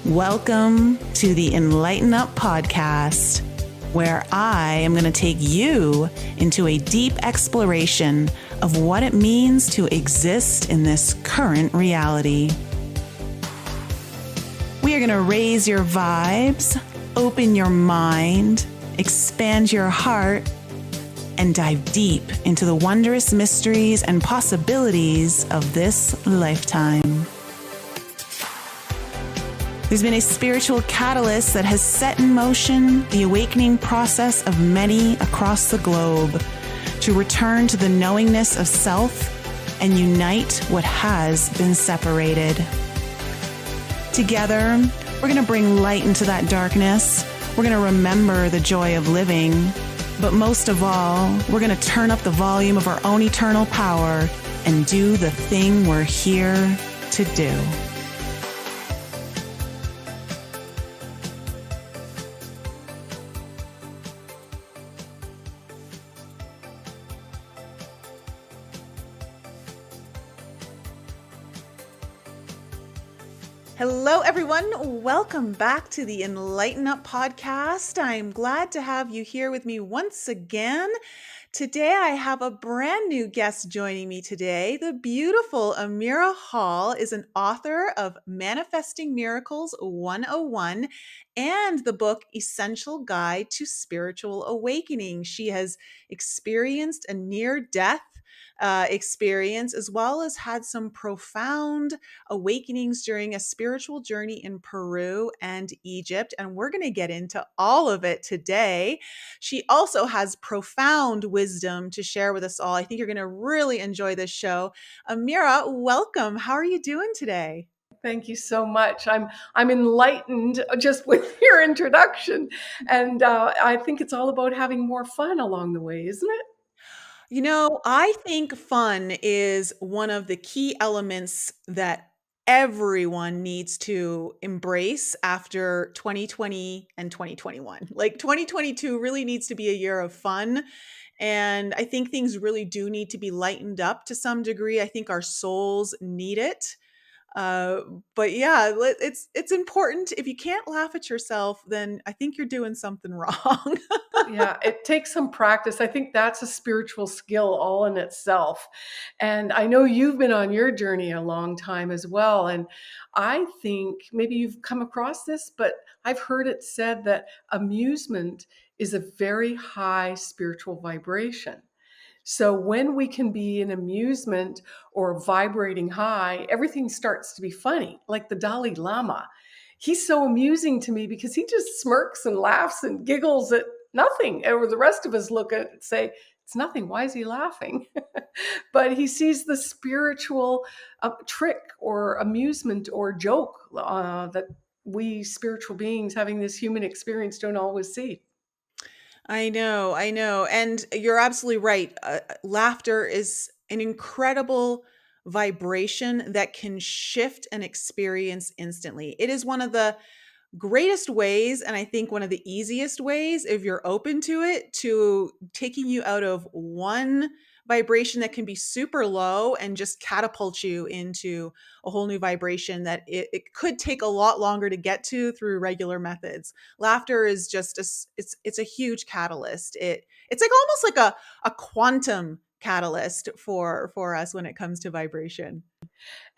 Welcome to the Enlighten podcast, where I am going to take you into a deep exploration of what it means to exist in this current reality. We are going to raise your vibes, open your mind, expand your heart, and dive deep into the wondrous mysteries and possibilities of this lifetime. There's been a spiritual catalyst that has set in motion the awakening process of many across the globe to return to the knowingness of self and unite what has been separated. Together, we're going to bring light into that darkness. We're going to remember the joy of living. But most of all, we're going to turn up the volume of our own eternal power and do the thing we're here to do. Hello, everyone. Welcome back to the Enlighten podcast. I'm glad to have you here with me once again. Today, I have a brand new guest joining me today. The beautiful Amirah Hall is an author of Manifesting Miracles 101 and the book Essential Guide to Spiritual Awakening. She has experienced a near-death experience, as well as had some profound awakenings during a spiritual journey in Peru and Egypt. And we're going to get into all of it today. She also has profound wisdom to share with us all. I think you're going to really enjoy this show. Amira, welcome. How are you doing today? Thank you so much. I'm enlightened just with your introduction. And I think it's all about having more fun along the way, isn't it? You know, I think fun is one of the key elements that everyone needs to embrace after 2020 and 2021. Like 2022 really needs to be a year of fun. And I think things really do need to be lightened up to some degree. I think our souls need it. But yeah, it's important. If you can't laugh at yourself, then I think you're doing something wrong. Yeah, it takes some practice. I think that's a spiritual skill all in itself. And I know you've been on your journey a long time as well. And I think maybe you've come across this, but I've heard it said that amusement is a very high spiritual vibration. So when we can be in amusement or vibrating high, everything starts to be funny, like the Dalai Lama. He's so amusing to me because he just smirks and laughs and giggles at nothing. Or the rest of us look at it and say, it's nothing. Why is he laughing? But he sees the spiritual trick or amusement or joke that we spiritual beings having this human experience don't always see. I know. And you're absolutely right. Laughter is an incredible vibration that can shift an experience instantly. It is one of the greatest ways, and I think one of the easiest ways, if you're open to it, to taking you out of one vibration that can be super low and just catapult you into a whole new vibration that it could take a lot longer to get to through regular methods. Laughter is just it's a huge catalyst. It's like almost like a quantum catalyst for us when it comes to vibration.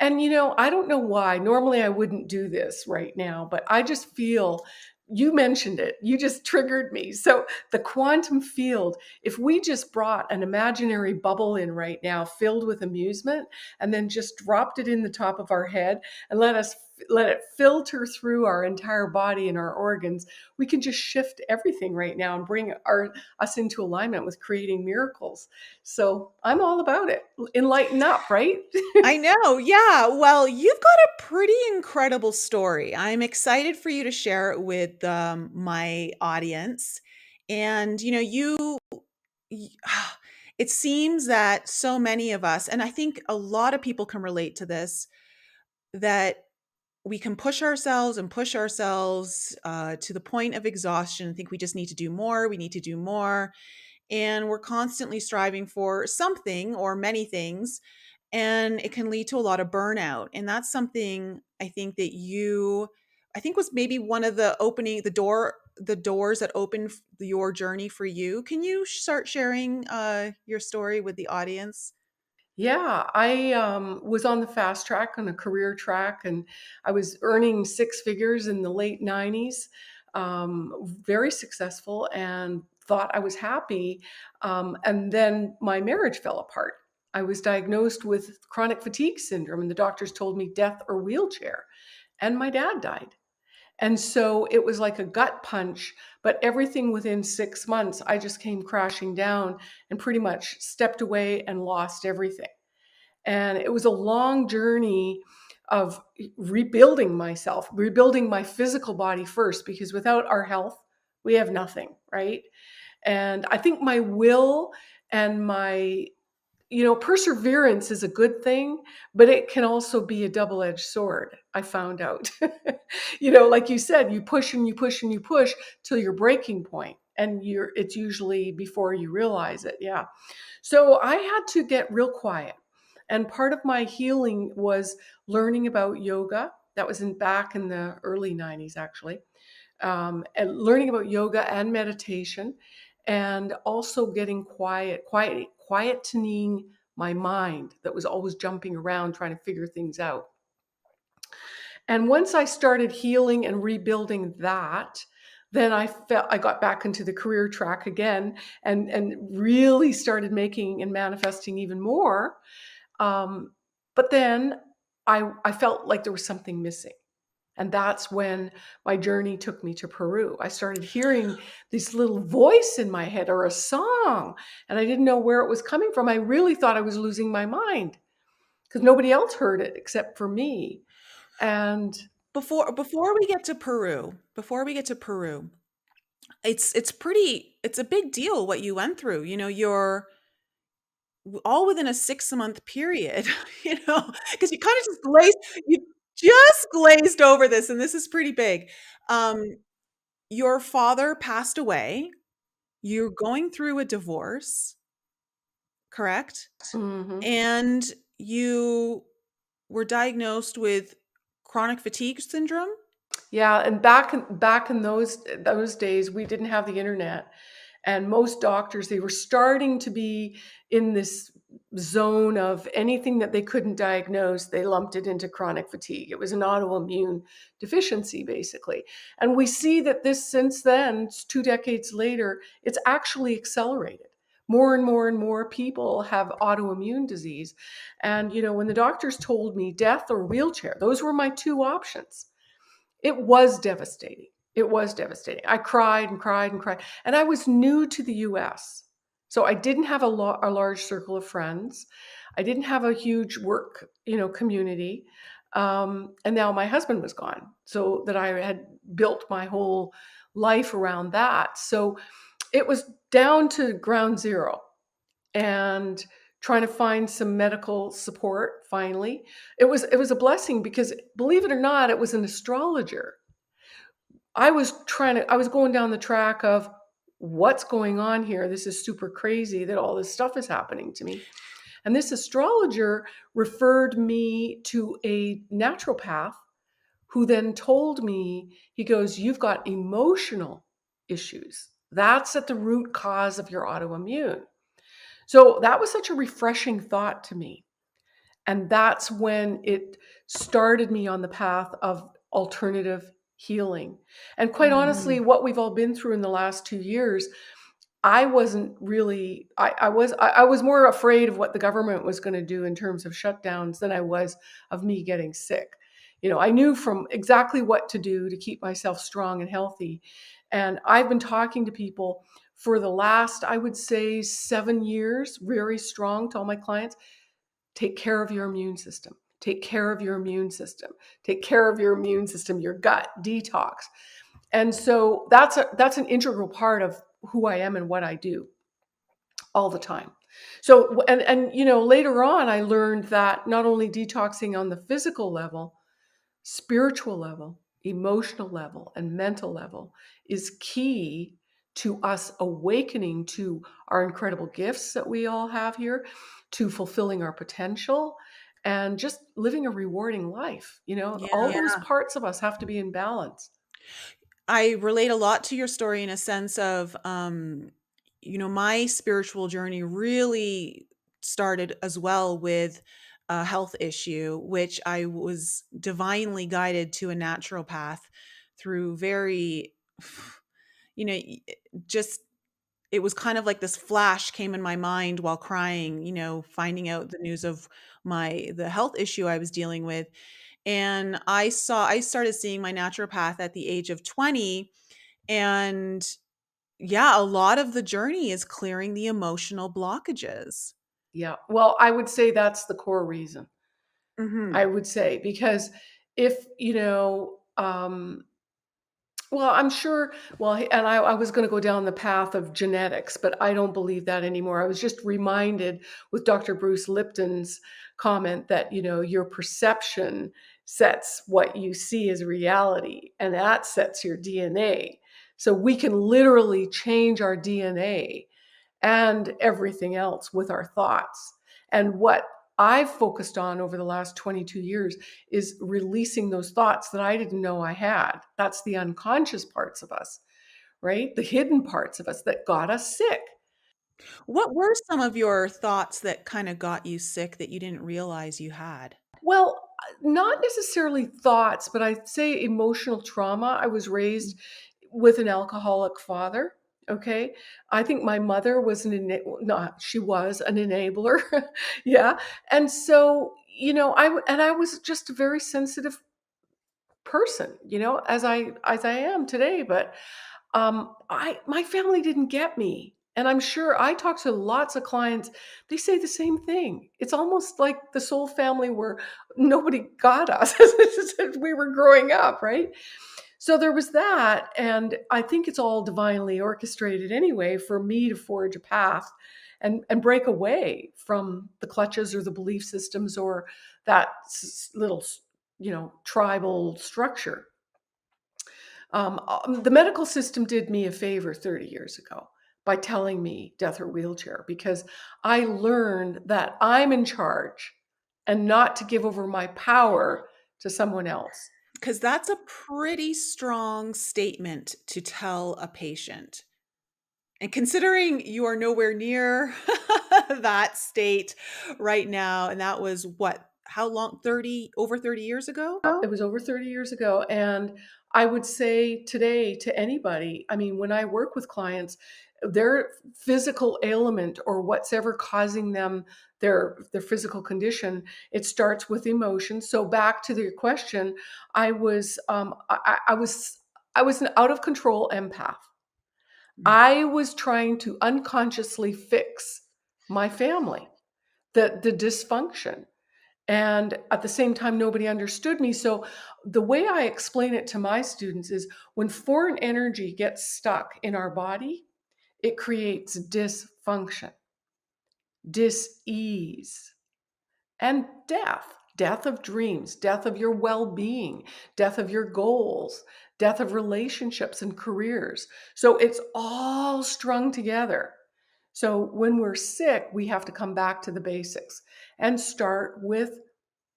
And I don't know why. Normally I wouldn't do this right now, but I just feel you mentioned it. You just triggered me. So the quantum field, if we just brought an imaginary bubble in right now filled with amusement and then just dropped it in the top of our head and let it filter through our entire body and our organs, we can just shift everything right now and bring us into alignment with creating miracles. So I'm all about it. Enlighten up, right? I know. Yeah. Well, you've got a pretty incredible story. I'm excited for you to share it with my audience. And, it seems that so many of us, and I think a lot of people can relate to this, that we can push ourselves to the point of exhaustion and think we just need to do more. We need to do more. And we're constantly striving for something or many things. And it can lead to a lot of burnout. And that's something I think that you I think was maybe one of the doors that opened your journey for you. Can you start sharing your story with the audience? Yeah, I was on the fast track, on a career track, and I was earning six figures in the late 90s, very successful, and thought I was happy. And then my marriage fell apart. I was diagnosed with chronic fatigue syndrome, and the doctors told me death or wheelchair. And my dad died. And so it was like a gut punch, but everything within 6 months, I just came crashing down and pretty much stepped away and lost everything. And it was a long journey of rebuilding myself, rebuilding my physical body first, because without our health, we have nothing, right? And I think my will and my, perseverance is a good thing, but it can also be a double-edged sword. I found out, like you said, you push and you push and you push till your breaking point, and it's usually before you realize it. Yeah. So I had to get real quiet. And part of my healing was learning about yoga. That was back in the early 90s, actually. And learning about yoga and meditation, and also getting quietening my mind that was always jumping around trying to figure things out. And once I started healing and rebuilding that, then I felt I got back into the career track again, and really started making and manifesting even more. But then I felt like there was something missing. And that's when my journey took me to Peru. I started hearing this little voice in my head, or a song, and I didn't know where it was coming from. I really thought I was losing my mind because nobody else heard it except for me. And Before we get to Peru, it's a big deal what you went through. You're all within a 6-month period, because you just glazed over this, and this is pretty big. Um, your father passed away. You're going through a divorce, correct? mhm. And you were diagnosed with chronic fatigue syndrome? Yeah, and back in those days, we didn't have the internet, and most doctors, they were starting to be in this zone of anything that they couldn't diagnose, they lumped it into chronic fatigue. It was an autoimmune deficiency, basically. And we see that this, since then, it's 2 decades later, it's actually accelerated. More and more and more people have autoimmune disease. And when the doctors told me death or wheelchair, those were my two options. It was devastating. It was devastating. I cried and cried and cried. And I was new to the US. So I didn't have a large circle of friends. I didn't have a huge work, community. And now my husband was gone. So that I had built my whole life around that. So it was down to ground zero, and trying to find some medical support finally. It was a blessing, because believe it or not, it was an astrologer. I was going down the track of what's going on here. This is super crazy that all this stuff is happening to me. And this astrologer referred me to a naturopath, who then told me, he goes, "You've got emotional issues. That's at the root cause of your autoimmune." So that was such a refreshing thought to me. And that's when it started me on the path of alternative healing. And quite honestly, Mhm. what we've all been through in the last 2 years, I wasn't really, I was more afraid of what the government was going to do in terms of shutdowns than I was of me getting sick. I knew from exactly what to do to keep myself strong and healthy. And I've been talking to people for the last, I would say, 7 years, very strong, to all my clients. Take care of your immune system. Take care of your immune system. Take care of your immune system, your gut, detox. And so that's an integral part of who I am and what I do all the time. So and later on I learned that not only detoxing on the physical level, spiritual level, emotional level, and mental level is key to us awakening to our incredible gifts that we all have here, to fulfilling our potential, and just living a rewarding life. All Yeah. those parts of us have to be in balance. I relate a lot to your story in a sense of, my spiritual journey really started as well with a health issue, which I was divinely guided to a naturopath through very, you know, y- just it was kind of like this flash came in my mind while crying, finding out the news of the health issue I was dealing with. And I started seeing my naturopath at the age of 20. And yeah, a lot of the journey is clearing the emotional blockages. Yeah. Well, I would say that's the core reason. I Mhm. would say because if well, I'm sure. Well, and I was going to go down the path of genetics, but I don't believe that anymore. I was just reminded with Dr. Bruce Lipton's comment that, your perception sets what you see as reality, and that sets your DNA. So we can literally change our DNA and everything else with our thoughts. And what I've focused on over the last 22 years is releasing those thoughts that I didn't know I had. That's the unconscious parts of us, right? The hidden parts of us that got us sick. What were some of your thoughts that kinda got you sick that you didn't realize you had? Well, not necessarily thoughts, but I'd say emotional trauma. I was Mm. raised with an alcoholic father. Okay. I think my mother was not, she was an enabler. Yeah. And so, I was just a very sensitive person, as I am today. But my family didn't get me. And I'm sure I talk to lots of clients, they say the same thing. It's almost like the soul family where nobody got us as we were growing up, right? So there was that. And I think it's all divinely orchestrated anyway for me to forge a path and break away from the clutches or the belief systems or that little, tribal structure. The medical system did me a favor 30 years ago by telling me death or wheelchair because I learned that I'm in charge and not to give over my power to someone else. 'Cause that's a pretty strong statement to tell a patient. And considering you are nowhere near that state right now, and that was what? How long? Over 30 years ago? It was over 30 years ago. And I would say today to anybody, I mean, when I work with clients, their physical ailment or what's ever causing them their physical condition, it starts with emotion. So back to the question, I was an out of control empath. Mm. I was trying to unconsciously fix my family, the dysfunction. And at the same time, nobody understood me. So the way I explain it to my students is when foreign energy gets stuck in our body, it creates dysfunction, dis-ease, and death of dreams, death of your well-being, death of your goals, death of relationships and careers. So it's all strung together. So when we're sick, we have to come back to the basics and start with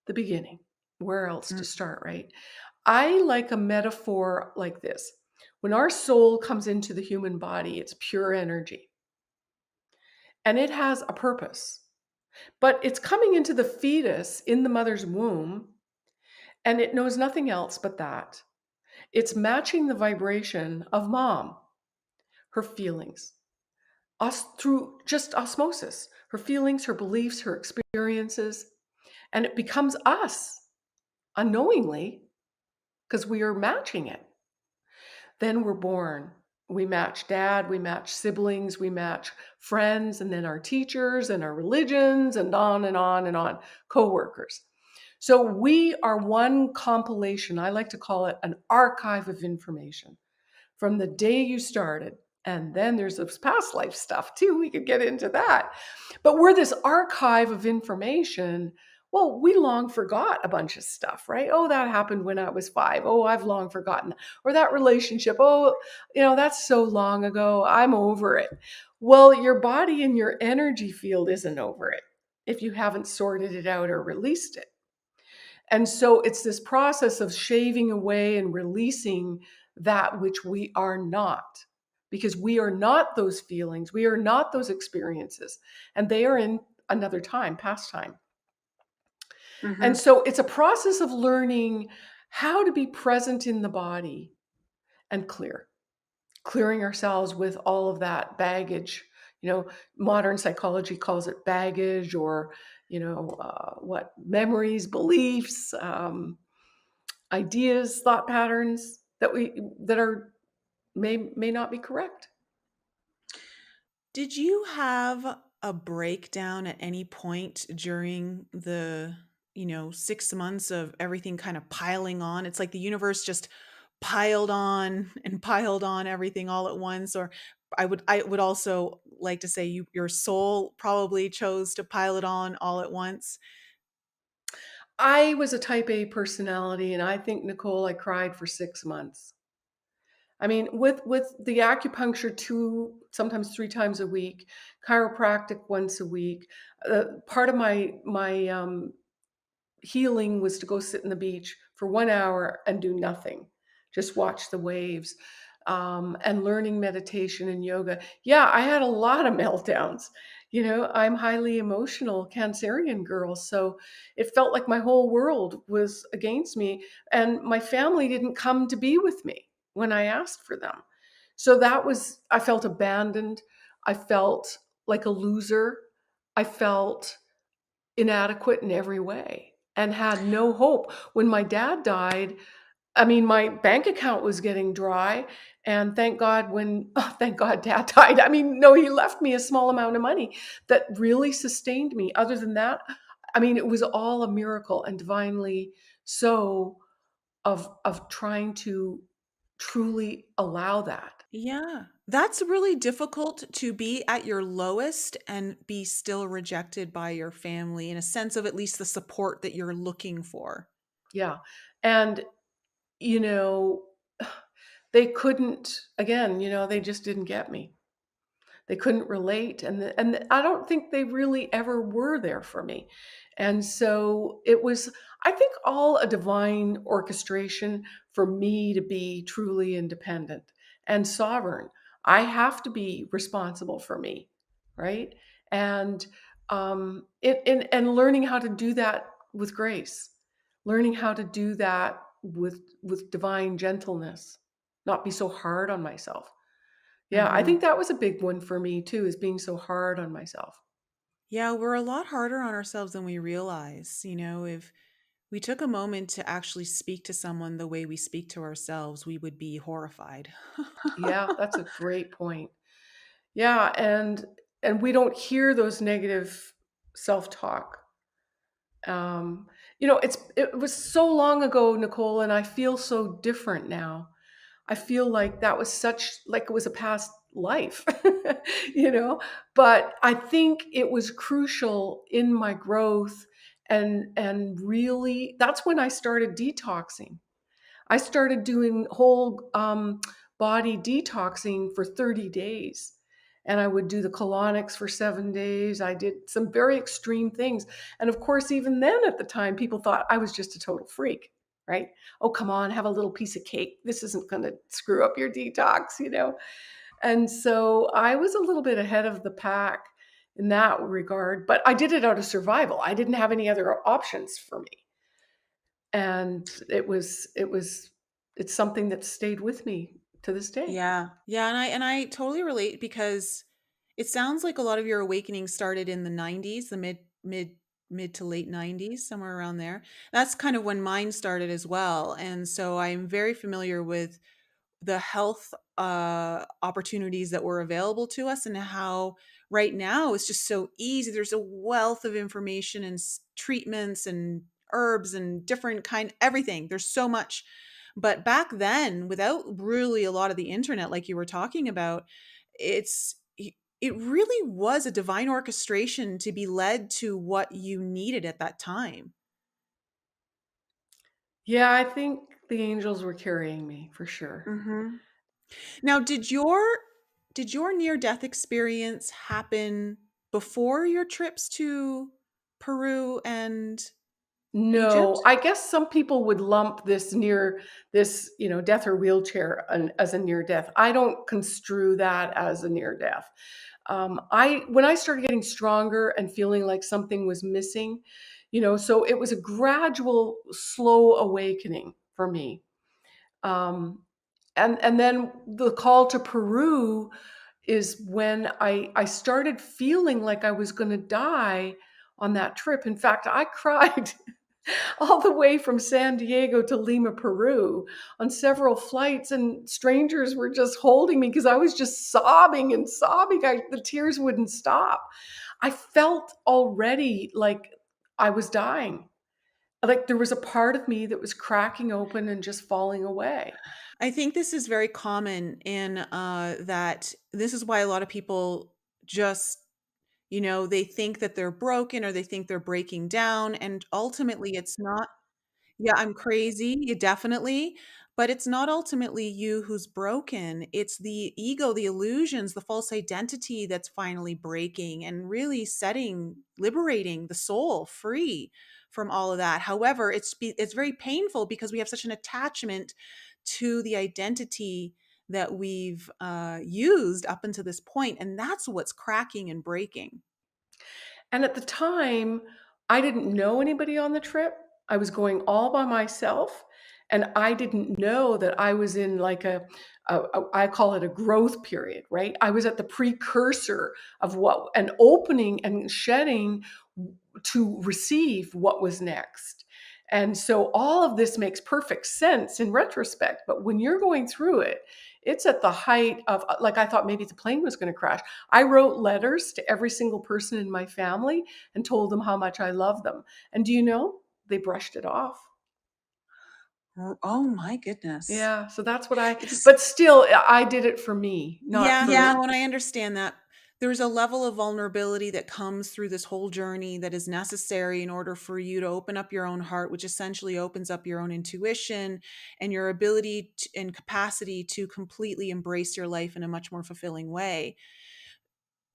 the beginning. Where else Mm. to start, right? I like a metaphor like this. When our soul comes into the human body, it's pure energy and it has a purpose, but it's coming into the fetus in the mother's womb and it knows nothing else but that. It's matching the vibration of mom, her feelings, us through just osmosis, her feelings, her beliefs, her experiences, and it becomes us unknowingly because we are matching it. Then we're born. We match dad, we match siblings, we match friends, and then our teachers and our religions, and on and on and on, coworkers. So we are one compilation. I like to call it an archive of information from the day you started. And then there's this past life stuff too. We could get into that. But we're this archive of information. Well, we long forgot a bunch of stuff, right? Oh, that happened when I was 5. Oh, I've long forgotten. Or that relationship. Oh, that's so long ago. I'm over it. Well, your body and your energy field isn't over it. if you haven't sorted it out or released it. And so it's this process of shaving away and releasing that which we are not, because we are not those feelings, we are not those experiences, and they are in another time, past time. And Mhm. so it's a process of learning how to be present in the body and clearing ourselves with all of that baggage. Modern psychology calls it baggage, or what memories, beliefs, ideas, thought patterns that are may not be correct. Did you have a breakdown at any point during the, 6 months of everything kind of piling on? It's like the universe just piled on and piled on everything all at once, or I would also like to say your soul probably chose to pile it on all at once. I was a type A personality, and I think, Nicole, I cried for 6 months. I mean, with the acupuncture 2, sometimes 3 times a week, chiropractic once a week. Part of my healing was to go sit in the beach for 1 hour and do nothing, just watch the waves, and learning meditation and yoga. Yeah, I had a lot of meltdowns. I'm highly emotional Cancerian girl, so it felt like my whole world was against me, and my family didn't come to be with me when I asked for them. So I felt abandoned. I felt like a loser. I felt inadequate in every way and had no hope. When my dad died, I mean, my bank account was getting dry. And thank God thank God dad died. I mean, no, he left me a small amount of money that really sustained me. Other than that, I mean, it was all a miracle and divinely so, of trying to truly allow that. Yeah. That's really difficult to be at your lowest and be still rejected by your family in a sense of at least the support that you're looking for. Yeah. And, you know, they couldn't, again, they just didn't get me. They couldn't relate, and I don't think they really ever were there for me. And so it was, I think, all a divine orchestration for me to be truly independent and sovereign. I have to be responsible for me, right? And and learning how to do that with grace, learning how to do that with divine gentleness, not be so hard on myself. Yeah, I Mhm. think that was a big one for me too, is being so hard on myself. Yeah, we're a lot harder on ourselves than we realize. If we took a moment to actually speak to someone the way we speak to ourselves, we would be horrified. Yeah, that's a great point. Yeah, and we don't hear those negative self-talk. Um, it was so long ago, Nicole, and I feel so different now. I feel like that was like it was a past life, you know, but I think it was crucial in my growth, and really that's when I started detoxing. I started doing whole body detoxing for 30 days. And I would do the colonics for 7 days. I did some very extreme things. And of course, even then at the time, people thought I was just a total freak, right? Oh, come on, have a little piece of cake. This isn't going to screw up your detox. And so I was a little bit ahead of the pack in that regard, but I did it out of survival. I didn't have any other options for me. And it's something that stayed with me to this day. Yeah. Yeah, and I totally relate because it sounds like a lot of your awakening started in the 90s, the mid to late 90s, somewhere around there. That's kind of when mine started as well. And so I'm very familiar with the health opportunities that were available to us and how right now it's just so easy. There's a wealth of information and treatments and herbs and different kind everything. There's so much. But back then, without really a lot of the internet like you were talking about, it's it really was a divine orchestration to be led to what you needed at that time. Yeah, I think the angels were carrying me for sure. Mhm. Now, did your near death experience happen before your trips to Peru and No, Egypt? I guess some people would lump this death or wheelchair as a near death. I don't construe that as a near death. I when I started getting stronger and feeling like something was missing, so it was a gradual, slow awakening for me. Um, and then the call to Peru is when I started feeling like I was going to die on that trip. In fact, I cried all the way from San Diego to Lima, Peru on several flights, and strangers were just holding me because I was just sobbing and sobbing. The tears wouldn't stop. I felt already like I was dying. Like there was a part of me that was cracking open and just falling away. I think this is very common in that this is why a lot of people just, they think that they're broken or they think they're breaking down. And ultimately, it's not. Yeah, I'm crazy, definitely, but it's not ultimately you who's broken. It's the ego, the illusions, the false identity that's finally breaking and really liberating the soul free from all of that. However, it's very painful because we have such an attachment to the identity that we've used up until this point, and that's what's cracking and breaking. And at the time, I didn't know anybody on the trip. I was going all by myself. And I didn't know that I was in like I call it a growth period, right? I was at the precursor of what an opening and shedding to receive what was next. And so all of this makes perfect sense in retrospect. But when you're going through it, it's at the height of like I thought maybe the plane was going to crash. I wrote letters to every single person in my family and told them how much I love them. And do you know, they brushed it off. Oh my goodness. Yeah, so that's It's but still, I did it for me, not Yeah, for. no, and I understand that. There's a level of vulnerability that comes through this whole journey that is necessary in order for you to open up your own heart, which essentially opens up your own intuition and your ability and capacity to completely embrace your life in a much more fulfilling way.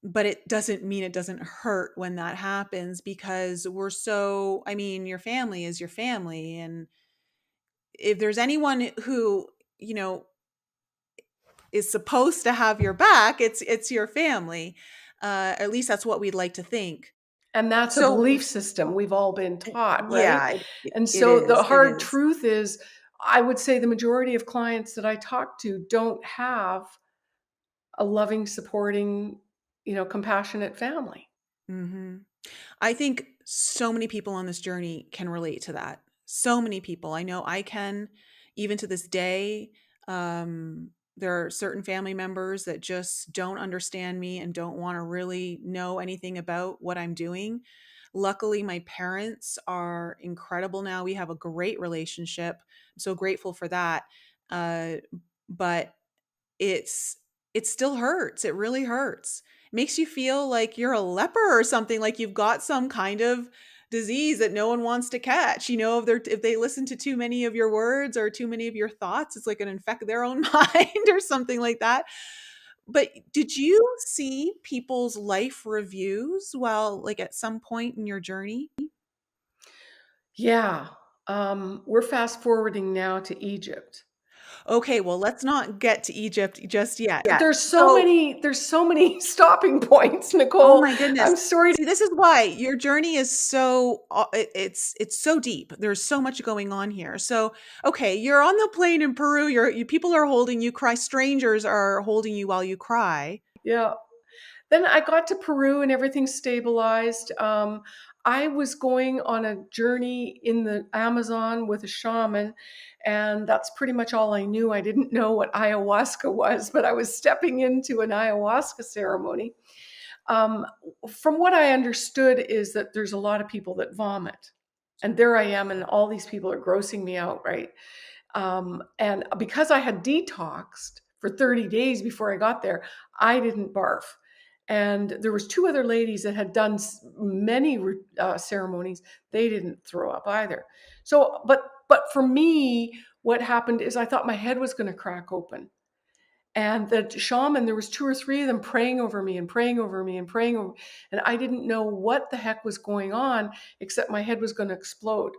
But it doesn't mean it doesn't hurt when that happens because I mean, your family is your family. And if there's anyone who, you know, is supposed to have your back, it's your family. At least that's what we'd like to think. And that's a So, belief system we've all been taught, right? yeah, And it so the is. It hard is. truth is, I would say the majority of clients that I talk to don't have a loving, supporting, compassionate family. Hmm. I think so many people on this journey can relate to that. So many people. I know I can, even to this day. There are certain family members that just don't understand me and don't want to really know anything about what I'm doing. Luckily, my parents are incredible now. We have a great relationship. I'm so grateful for that. Uh, but it's it still hurts. It really hurts. Makes you feel like you're a leper or something, like you've got some kind of disease that no one wants to catch. If they listen to too many of your words or too many of your thoughts, it's like an infect their own mind or something like that. But did you see people's life reviews while like at some point in your journey? Yeah. We're fast forwarding now to Egypt. Okay, well, let's not get to Egypt just yet. So There's so many stopping points, Oh Nicole. my goodness. I'm sorry. See, this is why your journey is so it's so deep. There's so much going on here. So, okay, you're on the plane in Peru. People are holding you cry. Strangers are holding you while you cry. Yeah. Then I got to Peru and everything stabilized. I was going on a journey in the Amazon with a shaman, and that's pretty much all I knew. I didn't know what ayahuasca was, but I was stepping into an ayahuasca ceremony. Um, from what I understood, is that there's a lot of people that vomit. And there I am, and all these people are grossing me out, right? And because I had detoxed for 30 days before I got there, I didn't barf. And there was two other ladies that had done many ceremonies. They didn't throw up either. So, but for me, what happened is I thought my head was going to crack open. And the shaman, there was 2 or 3 of them praying over me and praying over me and praying over me, and I didn't know what the heck was going on, except my head was gonna explode.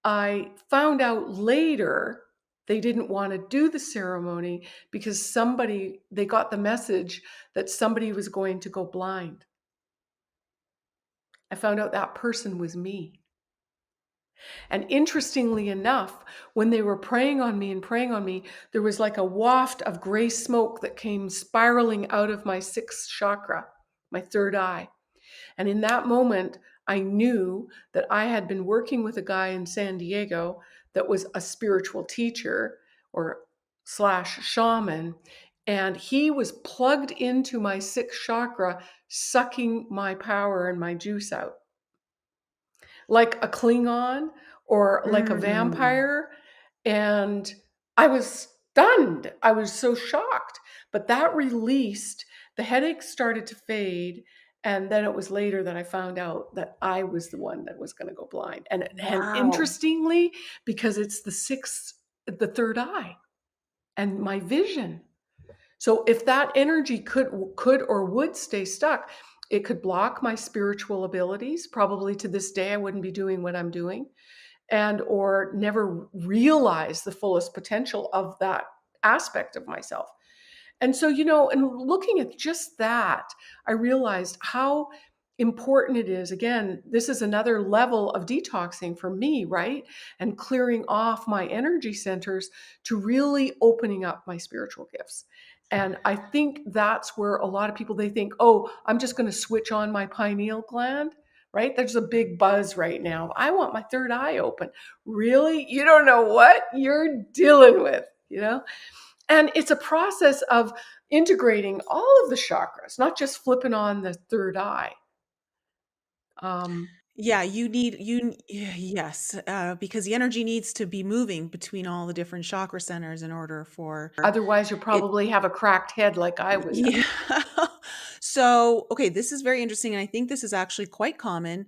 I found out later they didn't wanna do the ceremony because they got the message that somebody was going to go blind. I found out that person was me. And interestingly enough, when they were praying on me and praying on me, there was like a waft of gray smoke that came spiraling out of my sixth chakra, my third eye. And in that moment, I knew that I had been working with a guy in San Diego that was a spiritual teacher or slash shaman. And he was plugged into my sixth chakra, sucking my power and my juice out like a Klingon or like a Mm. vampire. And I was stunned. I was so shocked. But that released, the headaches started to fade. And then it was later that I found out that I was the one that was going to go blind. And Wow. interestingly, because it's the third eye and my vision. So if that energy could or would stay stuck, it could block my spiritual abilities. Probably to this day, I wouldn't be doing what I'm doing, and or never realize the fullest potential of that aspect of myself. And so, and looking at just that, I realized how important it is. Again, this is another level of detoxing for me, right? And clearing off my energy centers to really opening up my spiritual gifts. And I think that's where a lot of people, they think, oh, I'm just going to switch on my pineal gland, right? There's a big buzz right now. I want my third eye open. Really? You don't know what you're dealing with. And it's a process of integrating all of the chakras, not just flipping on the third eye. Um, Yeah, yes, because the energy needs to be moving between all the different chakra centers in order for Otherwise, you'll it. probably have a cracked head like I was. Yeah. So, okay, this is very interesting, and I think this is actually quite common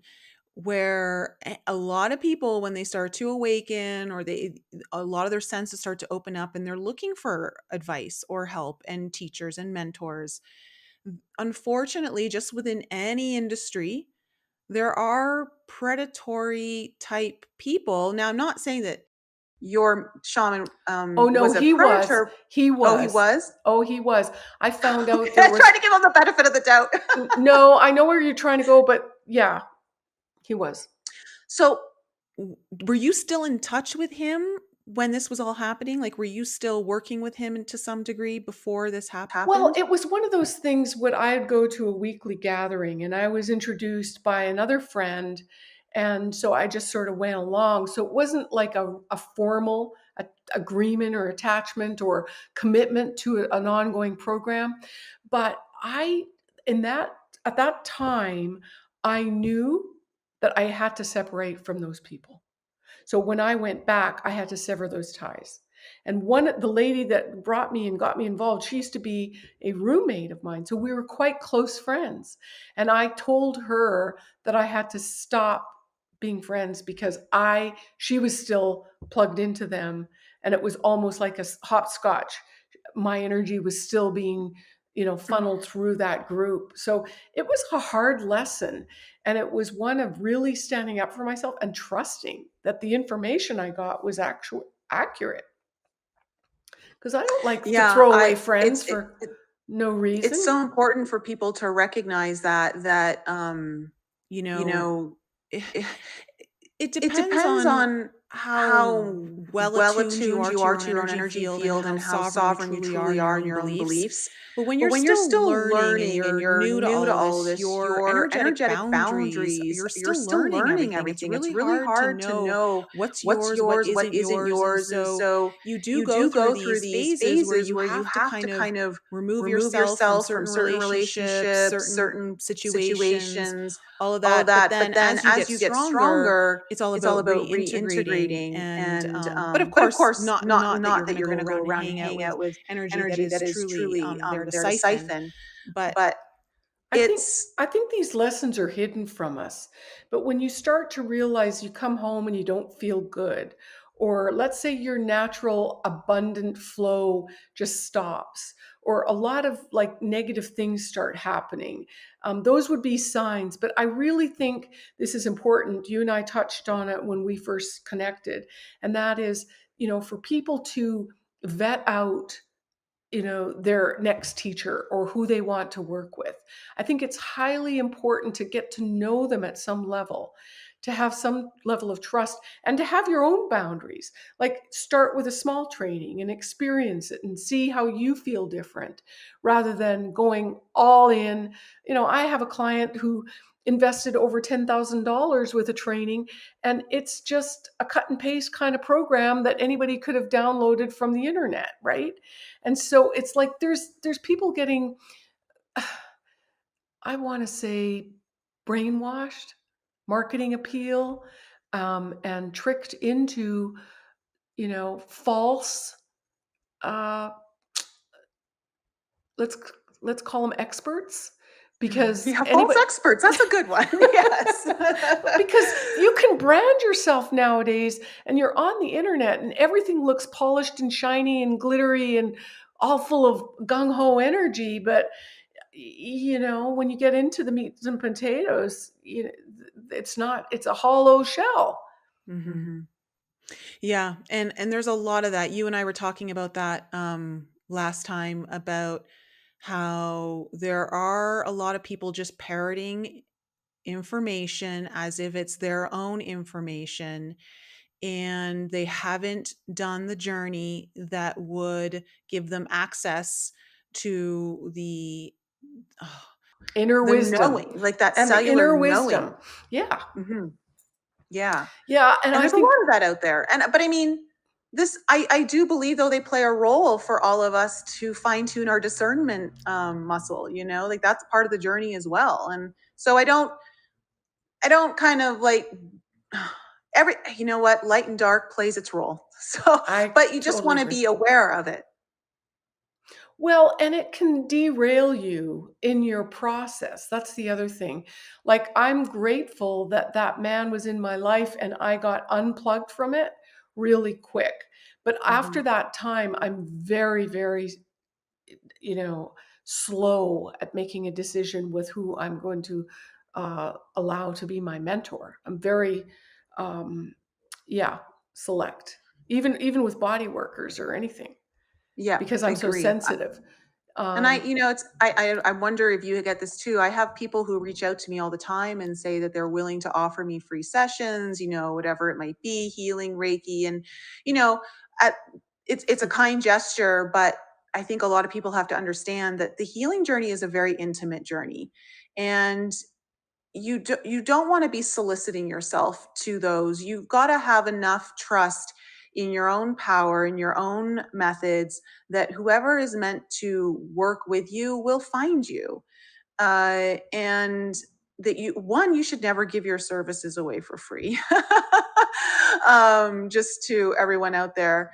where a lot of people, when they start to awaken or a lot of their senses start to open up and they're looking for advice or help and teachers and mentors. Unfortunately, just within any industry, there are predatory type people. Now, I'm not saying that your shaman Oh no, was a he was. predator. He Oh, he was. was? Oh, he was. I found out Okay, there I was tried to give him the benefit of the doubt. no, I know where you're trying to go, but yeah, he was. So, were you still in touch with him when this was all happening? Like, were you still working with him to some degree before this Well, happened? it was one of those things when I'd go to a weekly gathering and I was introduced by another friend. And so I just sort of went along. So it wasn't like a formal agreement or attachment or commitment to an ongoing program. But in that, at that time, I knew that I had to separate from those people. So when I went back, I had to sever those ties. And the lady that brought me and got me involved, she used to be a roommate of mine. So we were quite close friends. And I told her that I had to stop being friends because she was still plugged into them. And it was almost like a hopscotch. My energy was still being, funneled through that group. So it was a hard lesson. And it was one of really standing up for myself and trusting that the information I got was actually accurate. Because I don't like to Yeah, throw away I friends for no it's reason. so important for people to recognize that you You know know, it, it, it it depends depends on on how how well well attuned you attuned are you to are your to own your own energy energy field and field how and how sovereign you sovereign you truly are in truly your are in own your own beliefs. beliefs. But when But you're when you're still still learning and learning and you're you're new to new to all of all of this, this, your your energetic energetic boundaries, boundaries, you're you're still still learning learning everything. It's everything. It's really really hard to hard to know know what's what's yours, what yours, what isn't isn't yours. And yours. And so so you do you go do through go through these these phases where phases you where you have to have to kind of kind of remove remove yourself from yourself from certain certain relationships, relationships, certain certain situations, situations, all of all of that. But that. then But then as you as get you get stronger, stronger, it's all it's all about about reintegrating. reintegrating. And And but of but of course, course, not that you're not going that to you're go going to go around and around and hang out hang with out with energy that energy is that is truly truly there to there to siphon. siphon. But But I think it's I think these lessons are hidden from us. But when you start to realize you come home and you don't feel good, or let's say your natural abundant flow just stops, or a lot of like negative things start happening. Those would be signs. But I really think this is important. You and I touched on it when we first connected, and that is, for people to vet out their next teacher or who they want to work with. I think it's highly important to get to know them at some level, to have some level of trust, and to have your own boundaries. Like, start with a small training and experience it and see how you feel different, rather than going all in. I have a client who invested over $10,000 with a training, and it's just a cut and paste kind of program that anybody could have downloaded from the internet, right? And so it's like there's people getting, I want to say, brainwashed, marketing appeal, and tricked into, false. Uh, let's let's call them experts, because Yeah, false anybody. experts. That's a good one. Yes. Because you can brand yourself nowadays, and you're on the internet and everything looks polished and shiny and glittery and all full of gung-ho energy, but when you get into the meats and potatoes, it's not, it's a hollow shell. Hmm. Yeah, and there's a lot of that. You and I were talking about that last time, about how there are a lot of people just parroting information as if it's their own information, and they haven't done the journey that would give them access to oh, Inner the wisdom, knowing, like that and the cellular inner knowing. wisdom. Yeah. Hmm. Yeah. Yeah. And And I there's a think, lot of that out there. But I mean, I do believe, though, they play a role for all of us to fine tune our discernment muscle, like that's part of the journey as well. And so I don't kind of like what, light and dark plays its role. So, I but you just totally want to agree. be aware of it. Well, and it can derail you in your process. That's the other thing. Like, I'm grateful that that man was in my life and I got unplugged from it really quick. But Hmm. after that time, I'm very, very, you know, slow at making a decision with who I'm going to allow to be my mentor. I'm very, um, yeah, select, even with body workers or anything, Yeah, because I I'm so agree. sensitive. And Um, it's I wonder if you get this too. I have people who reach out to me all the time and say that they're willing to offer me free sessions, whatever it might be, healing, Reiki, and you know, at, it's a kind gesture, but I think a lot of people have to understand that the healing journey is a very intimate journey, and you don't want to be soliciting yourself to those. You've got to have enough trust in your own power, in your own methods, that whoever is meant to work with you will find you. And that you should never give your services away for free. Just to everyone out there,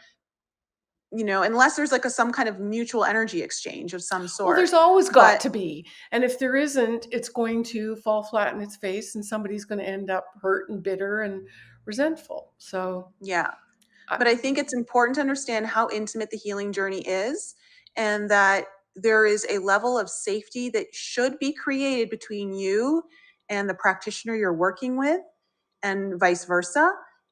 unless there's like some kind of mutual energy exchange of some well, sort. there's always got But to be. And if there isn't, it's going to fall flat in its face and somebody's going to end up hurt and bitter and resentful. So, yeah, I, but I think it's important to understand how intimate the healing journey is, and that there is a level of safety that should be created between you and the practitioner you're working with, and vice versa.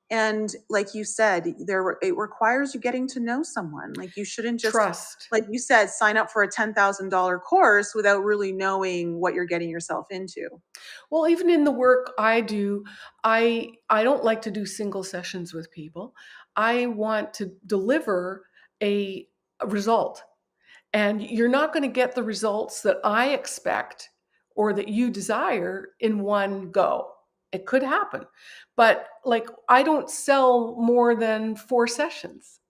And like you said, it requires you getting to know someone. Like, you shouldn't just, trust. like you said, sign up for a $10,000 course without really knowing what you're getting yourself into. Well, even in the work I do, I don't like to do single sessions with people. I want to deliver a result. And you're not going to get the results that I expect or that you desire in one go. It could happen. But like, I don't sell more than 4 sessions.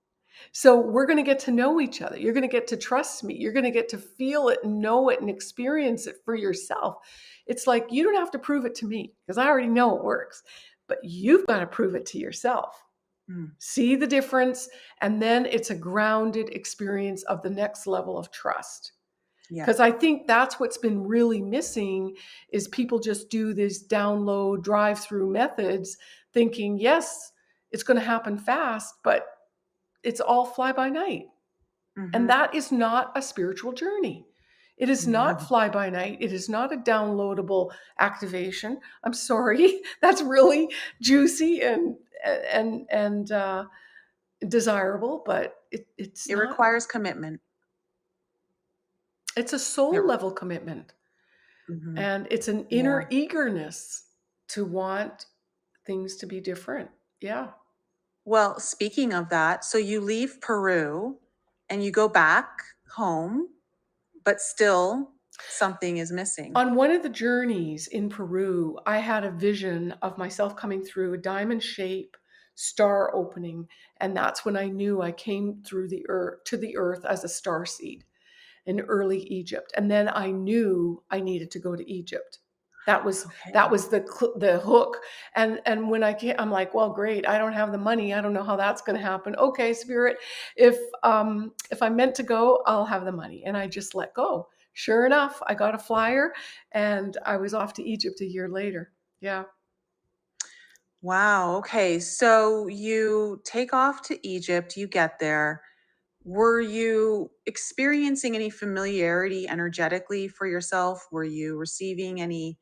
So we're going to get to know each other. You're going to get to trust me. You're going to get to feel it and know it and experience it for yourself. It's like, you don't have to prove it to me because I already know it works, but you've got to prove it to yourself. Mm, See the difference. And then it's a grounded experience of the next level of trust. yeah. Because I think that's what's been really missing, is people just do these download drive-through methods thinking, yes, It's going to happen fast, but it's all fly by night. And Mhm. that is not a spiritual journey. It is not fly by night. It is not a downloadable activation. I'm sorry. That's really juicy and desirable, but it's It not. requires commitment. It's a It soul level commitment, Mhm. and it's an Yeah. inner eagerness to want things to be different. Yeah. Well, speaking of that, so you leave Peru and you go back home, but still something is missing. On one of the journeys in Peru, I had a vision of myself coming through a diamond shape star opening, and that's when I knew I came through the earth to the earth as a star seed in early Egypt. And then I knew I needed to go to Egypt. That Okay. was the hook. And when I came, I'm like, well, great. I don't have the money. I don't know how that's going to happen. Okay, spirit, if I'm meant to go, I'll have the money. And I just let go. Sure enough, I got a flyer, and I was off to Egypt a year later. Yeah. Wow. Okay. So you take off to Egypt, you get there. Were you experiencing any familiarity energetically for yourself? Were you receiving any,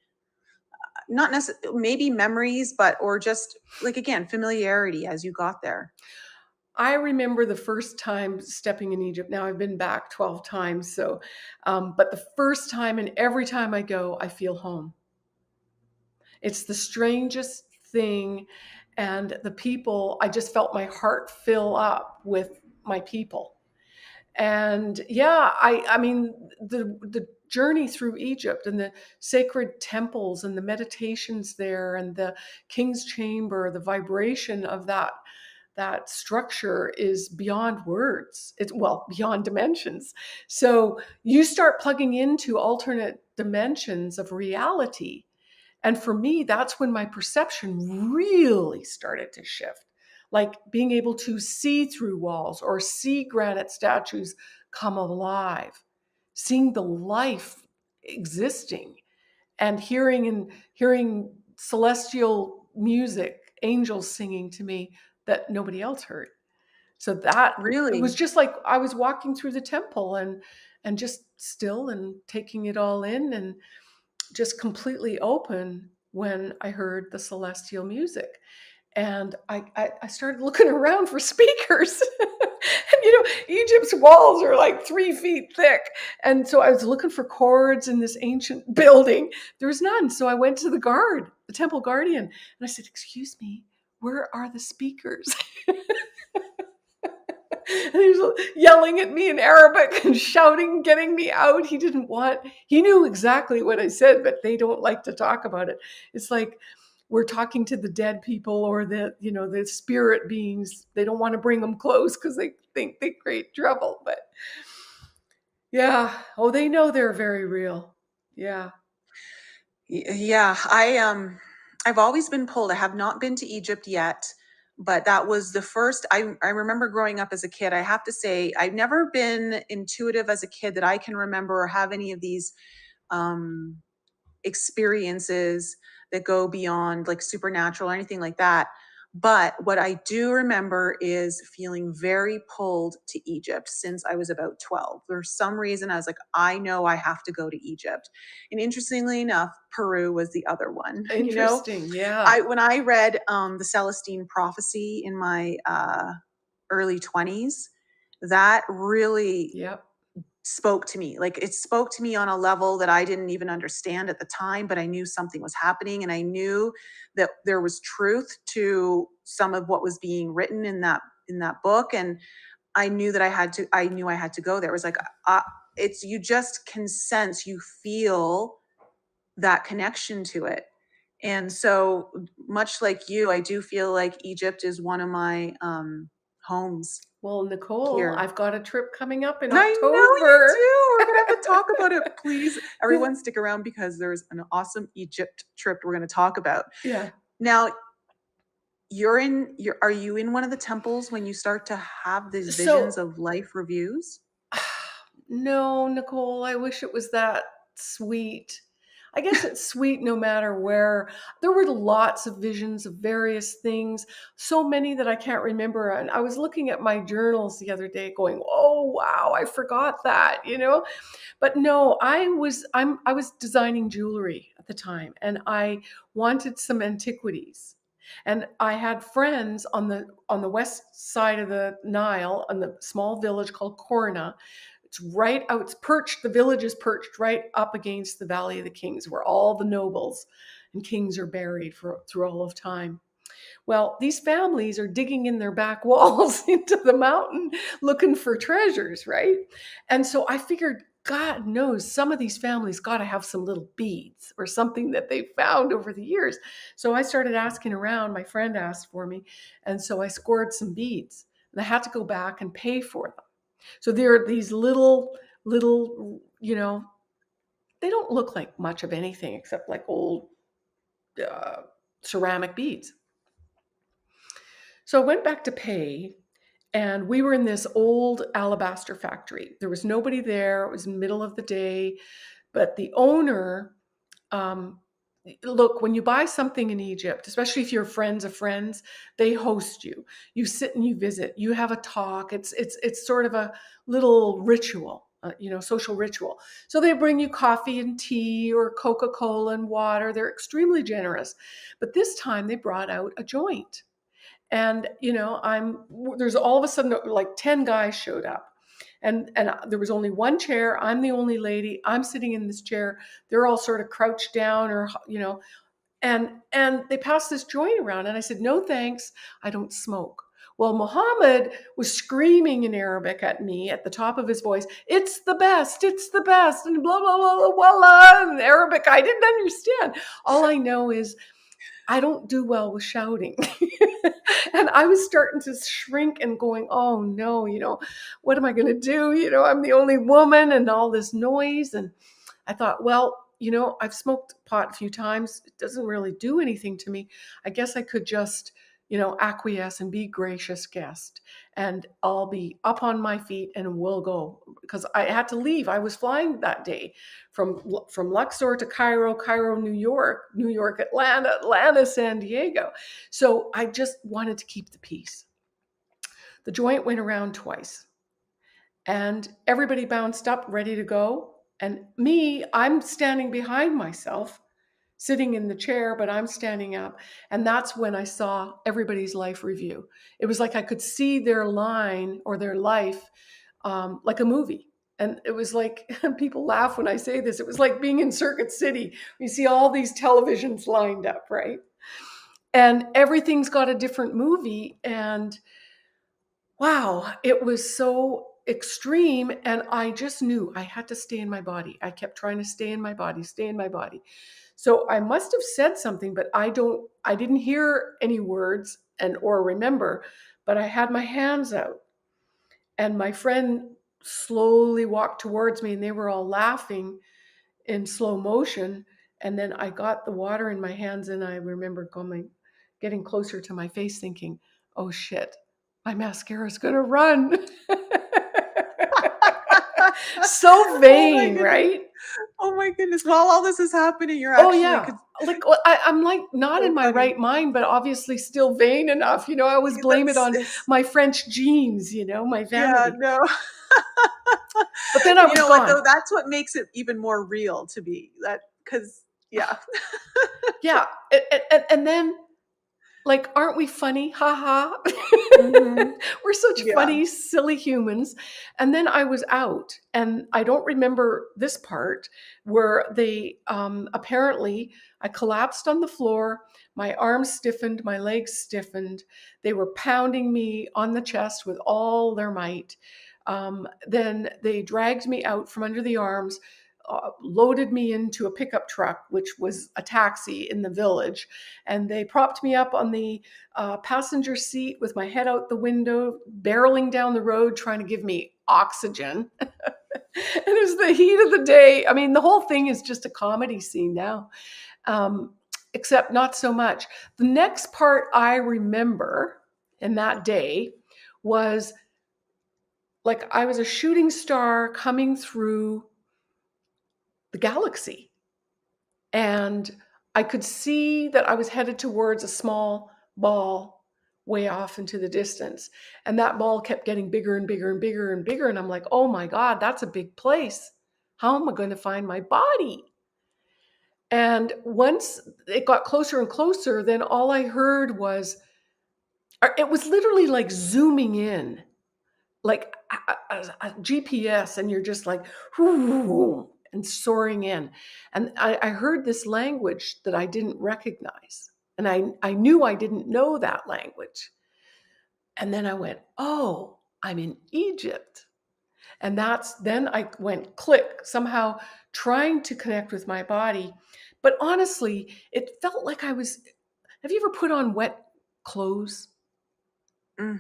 not necessarily, maybe memories, but, or just like, again, familiarity as you got there? I remember the first time stepping in Egypt. Now I've been back 12 times. But the first time and every time I go, I feel home. It's the strangest thing. And the people, I just felt my heart fill up with my people. And yeah, I mean, the journey through Egypt and the sacred temples and the meditations there and the king's chamber, the vibration of that structure is beyond words. It's, well, beyond dimensions. So you start plugging into alternate dimensions of reality, and for me, that's when my perception really started to shift. Like being able to see through walls or see granite statues come alive, seeing the life existing, and hearing celestial music, angels singing to me that nobody else heard. So that it was Really? just like I was walking through the temple and just still and taking it all in and just completely open when I heard the celestial music. And I started looking around for speakers. And Egypt's walls are like 3 feet thick. And so I was looking for chords in this ancient building. There was none. So I went to the temple guardian, and I said, "Excuse me, where are the speakers?" And he was yelling at me in Arabic and shouting, getting me out. He knew exactly what I said, but they don't like to talk about it. It's like we're talking to the dead people or the spirit beings. They don't want to bring them close because they think they create trouble. But yeah, oh, they know they're very real. Yeah. Yeah, I've always been pulled. I have not been to Egypt yet, but that was the first. I remember growing up as a kid. I have to say, I've never been intuitive as a kid that I can remember or have any of these um experiences that go beyond like supernatural or anything like that. But what I do remember is feeling very pulled to Egypt since I was about 12. There's some reason I was like, I know I have to go to Egypt. And interestingly enough, Peru was the other one. Interesting. Yeah. I when I read the Celestine prophecy in my early 20s, that really Yep. spoke to me. Like it spoke to me on a level that I didn't even understand at the time, but I knew something was happening and I knew that there was truth to some of what was being written in that book, and I knew I had to go there. It was like it's you just can sense, you feel that connection to it. And so much like you, I do feel like Egypt is one of my homes Well, Nicole, here. I've got a trip coming up in I know you October. do. We're gonna have to talk about it. Please, everyone, stick around because there's an awesome Egypt trip we're gonna talk about. Yeah. Now, are you in one of the temples when you start to have these visions So of life reviews? no, Nicole, I wish it was that sweet. I guess it's sweet no matter where. There were lots of visions of various things, so many that I can't remember. And I was looking at my journals the other day going, oh, wow, I forgot that, But no, I was designing jewelry at the time, and I wanted some antiquities. And I had friends on the west side of the Nile, in the small village called Corna. It's right out, it's perched, the village is perched right up against the Valley of the Kings, where all the nobles and kings are buried through all of time. Well, these families are digging in their back walls into the mountain looking for treasures, right? And so I figured, God knows some of these families got to have some little beads or something that they found over the years. So I started asking around. My friend asked for me. And so I scored some beads. And I had to go back and pay for them. So there are these little, they don't look like much of anything except like old ceramic beads. So I went back to pay, and we were in this old alabaster factory. There was nobody there. It was the middle of the day, but the owner, um, look, when you buy something in Egypt, especially if you're friends of friends, they host you. You sit and you visit. You have a talk. It's sort of a little ritual. Social ritual. So they bring you coffee and tea or Coca-Cola and water. They're extremely generous. But this time they brought out a joint. And there's all of a sudden like 10 guys showed up, and there was only one chair. I'm the only lady. I'm sitting in this chair. They're all sort of crouched down, or and they passed this joint around, and I said, no thanks, I don't smoke. Well, Muhammad was screaming in Arabic at me at the top of his voice, it's the best, and blah, blah, blah, blah, blah, in Arabic. I didn't understand. All I know is I don't do well with shouting. And I was starting to shrink and going, oh no, what am I going to do? I'm the only woman and all this noise. And I thought, well, I've smoked pot a few times. It doesn't really do anything to me. I guess I could just, acquiesce and be gracious guest. And I'll be up on my feet and we'll go, because I had to leave. I was flying that day from Luxor to Cairo, New York, Atlanta, San Diego. So I just wanted to keep the peace. The joint went around twice, and everybody bounced up, ready to go. And me, I'm standing behind myself, sitting in the chair, but I'm standing up. And that's when I saw everybody's life review. It was like I could see their line or their life, like a movie. And it was like, people laugh when I say this, it was like being in Circuit City. You see all these televisions lined up, right? And everything's got a different movie. And wow, it was so extreme. And I just knew I had to stay in my body. I kept trying to stay in my body, stay in my body. So I must have said something, but I didn't hear any words or remember, but I had my hands out, and my friend slowly walked towards me, and they were all laughing in slow motion. And then I got the water in my hands, and I remember getting closer to my face thinking, oh shit, my mascara is going to run. So Oh my vain, goodness. right? Oh my goodness. While all this is happening, you're Oh actually yeah. Like I'm like not so in my funny. right mind, but obviously still vain enough. I always blame it That's on my French genes, my yeah, vanity. no. But then I You was know what gone. though? That's what makes it even more real to be that because yeah. Yeah. And then, like, aren't we funny? Ha Hmm. ha. We're such Yeah. funny, silly humans. And then I was out, and I don't remember this part where they apparently I collapsed on the floor. My arms stiffened, my legs stiffened. They were pounding me on the chest with all their might. Then they dragged me out from under the arms, loaded me into a pickup truck, which was a taxi in the village, and they propped me up on the passenger seat with my head out the window, barreling down the road, trying to give me oxygen. It was the heat of the day. I mean, the whole thing is just a comedy scene now, except not so much. The next part I remember in that day was like I was a shooting star coming through the galaxy. And I could see that I was headed towards a small ball way off into the distance. And that ball kept getting bigger and bigger and bigger and bigger. And I'm like, oh my God, that's a big place. How am I going to find my body? And once it got closer and closer, then all I heard was, it was literally like zooming in, like a GPS, and you're just like, whoo, and soaring in. And I heard this language that I didn't recognize. And I knew I didn't know that language. And then I went, oh, I'm in Egypt. And then I went click, somehow trying to connect with my body. But honestly, it felt like have you ever put on wet clothes? Mm.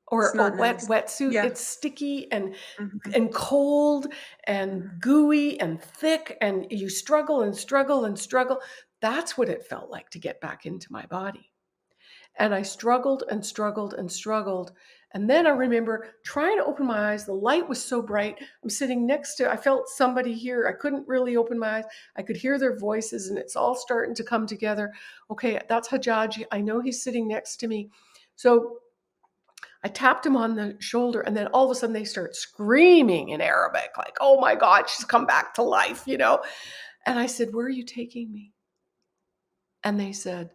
Or It's a not wet nice. wetsuit? Yeah. It's sticky and Mhm. and cold and Mhm. gooey and thick, and you struggle and struggle and struggle. That's what it felt like to get back into my body. And I struggled and struggled and struggled. And then I remember trying to open my eyes. The light was so bright. I felt somebody here. I couldn't really open my eyes. I could hear their voices, and it's all starting to come together. Okay, that's Hajaji. I know he's sitting next to me. So I tapped him on the shoulder, and then all of a sudden they start screaming in Arabic, like, oh my God, she's come back to life, you know? And I said, where are you taking me? And they said,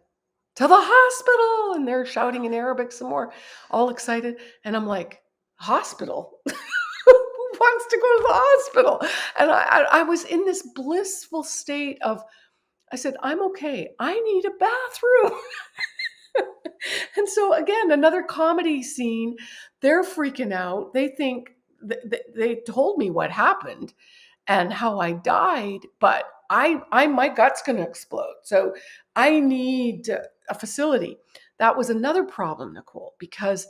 to the hospital. And they're shouting in Arabic some more, all excited. And I'm like, hospital? Who wants to go to the hospital? And I was in this blissful state of, I said, I'm okay. I need a bathroom. And so again, another comedy scene. They're freaking out. They think they told me what happened and how I died, but I my gut's going to explode. So I need a facility. That was another problem, Nicole, because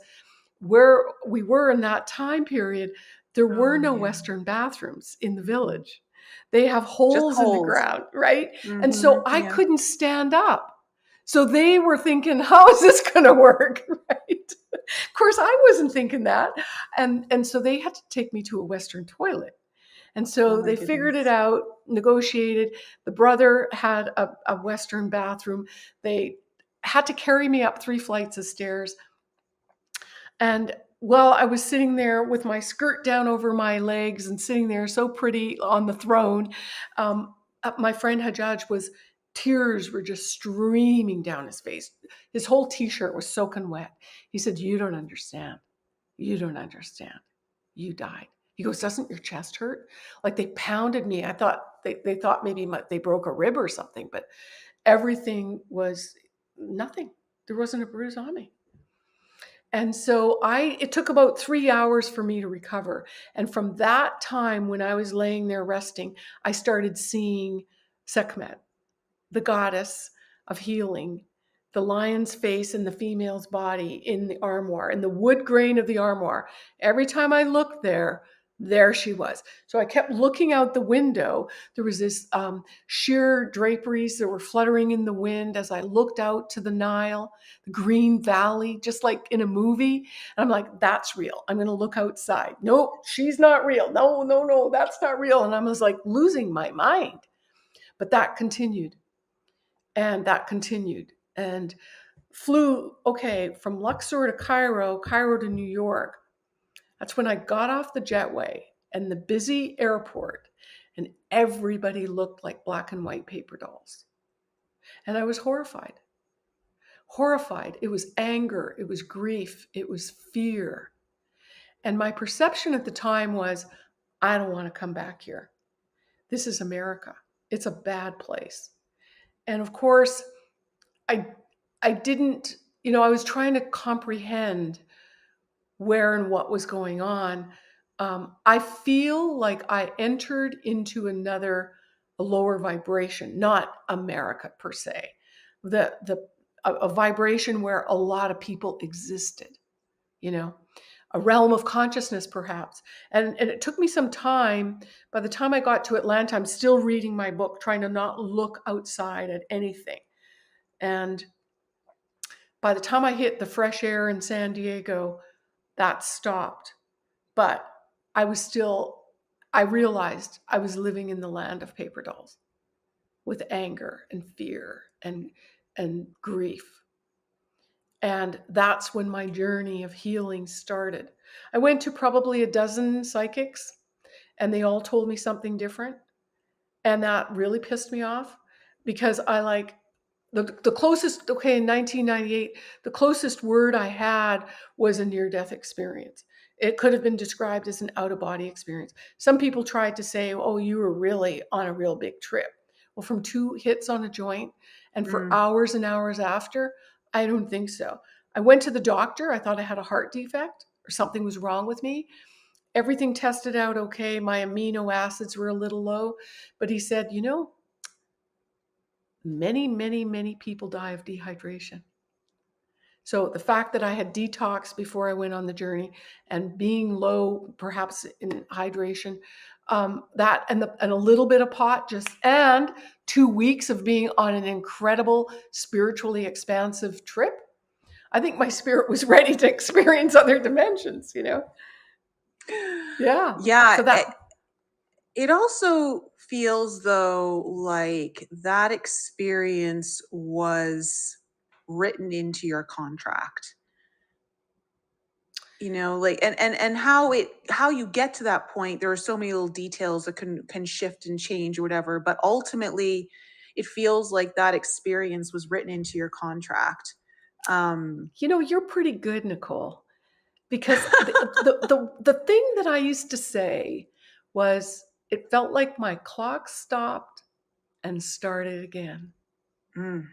where we were in that time period, there were Oh, no yeah. Western bathrooms in the Mhm. village. They have Just holes in the holes. ground, right? And so Mhm. I Yeah. couldn't stand up. So they were thinking, how is this going to work? Right? Of course, I wasn't thinking that. And so they had to take me to a Western toilet. And Oh so my they figured it goodness. out, negotiated. The brother had a Western bathroom. They had to carry me up 3 flights of stairs. And while I was sitting there with my skirt down over my legs and sitting there so pretty on the throne, my friend Hajjaj tears were just streaming down his face. His whole t-shirt was soaking wet. He said, you don't understand. You don't understand. You died. He goes, doesn't your chest hurt? Like they pounded me. I thought they thought maybe they broke a rib or something, but everything was nothing. There wasn't a bruise on me. And so it took about 3 hours for me to recover. And from that time when I was laying there resting, I started seeing Sekhmet, the goddess of healing, the lion's face in the female's body in the armoire, in the wood grain of the armoire. Every time I looked there she was. So I kept looking out the window. There was this sheer draperies that were fluttering in the wind as I looked out to the Nile, the green valley, just like in a movie. And I'm like, that's real. I'm going to look outside. Nope, she's not real. No, no, no, that's not real. And I was like losing my mind. But that continued and that continued and flew, okay, from Luxor to Cairo, Cairo to New York. That's when I got off the jetway and the busy airport, and everybody looked like black and white paper dolls. And I was horrified. Horrified. It was anger, it was grief, it was fear. And my perception at the time was, I don't want to come back here. This is America. It's a bad place. And of course, I I didn't, I was trying to comprehend where and what was going on. I feel like I entered into a lower vibration, not America per se, a vibration where a lot of people existed, you know, a realm of consciousness perhaps. And it took me some time. By the time I got to Atlanta, I'm still reading my book, trying to not look outside at anything. And by the time I hit the fresh air in San Diego, that stopped. But I realized I was living in the land of paper dolls. with anger and fear and grief. And that's when my journey of healing started. I went to probably a dozen psychics, and they all told me something different. And that really pissed me off because I like the closest, okay, in 1998, the closest word I had was a near death experience. It could have been described as an out of body experience. Some people tried to say, oh, you were really on a real big trip. Well, from 2 hits on a joint and for Mm. hours and hours after, I don't think so. I went to the doctor. I thought I had a heart defect or something was wrong with me. Everything tested out okay. My amino acids were a little low, but he said, many, many, many people die of dehydration. So the fact that I had detoxed before I went on the journey and being low, perhaps in hydration, that and a little bit of pot, and 2 weeks of being on an incredible spiritually expansive trip, I think my spirit was ready to experience other dimensions. Yeah. Yeah, So that. it also feels though like that experience was written into your contract. Like, and how you get to that point, there are so many little details that can shift and change or whatever, but ultimately it feels like that experience was written into your contract. um You're pretty good, Nicole, because the thing that I used to say was it felt like my clock stopped and started again. mm,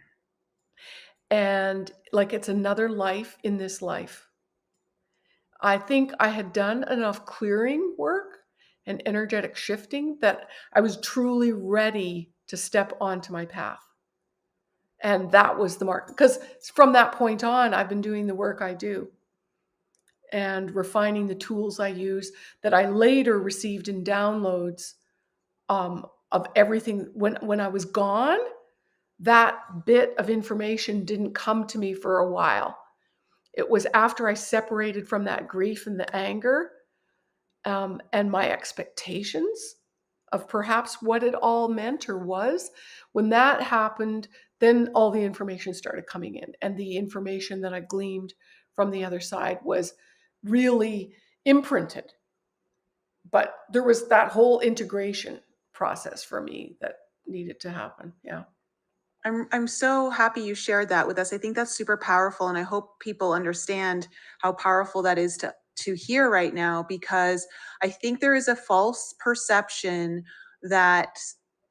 And like it's another life in this life. I think I had done enough clearing work and energetic shifting that I was truly ready to step onto my path. And that was the mark. Because from that point on, I've been doing the work I do and refining the tools I use that I later received in downloads of everything. When I was gone, that bit of information didn't come to me for a while. It was after I separated from that grief and the anger and my expectations of perhaps what it all meant or was. When that happened, then all the information started coming in. And the information that I gleaned from the other side was really imprinted. But there was that whole integration process for me that needed to happen. Yeah. I'm so happy you shared that with us. I think that's super powerful, and I hope people understand how powerful that is to hear right now, because I think there is a false perception that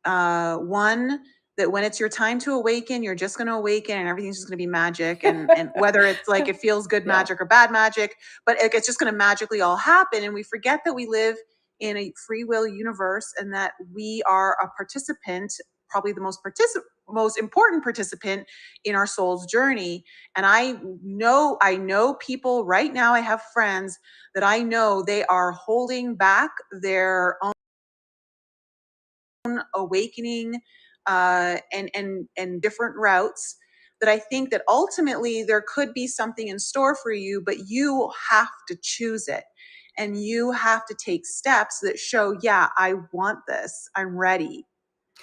one, that when it's your time to awaken, you're just going to awaken and everything's just going to be magic, and whether it's like it feels good Yeah. magic or bad magic, but it's just going to magically all happen. And we forget that we live in a free will universe and that we are a participant, probably the most important participant in our soul's journey. And I know people right now, I have friends that I know they are holding back their own awakening, and different routes, that I think that ultimately there could be something in store for you, but you have to choose it. And you have to take steps that show, yeah, I want this. I'm ready.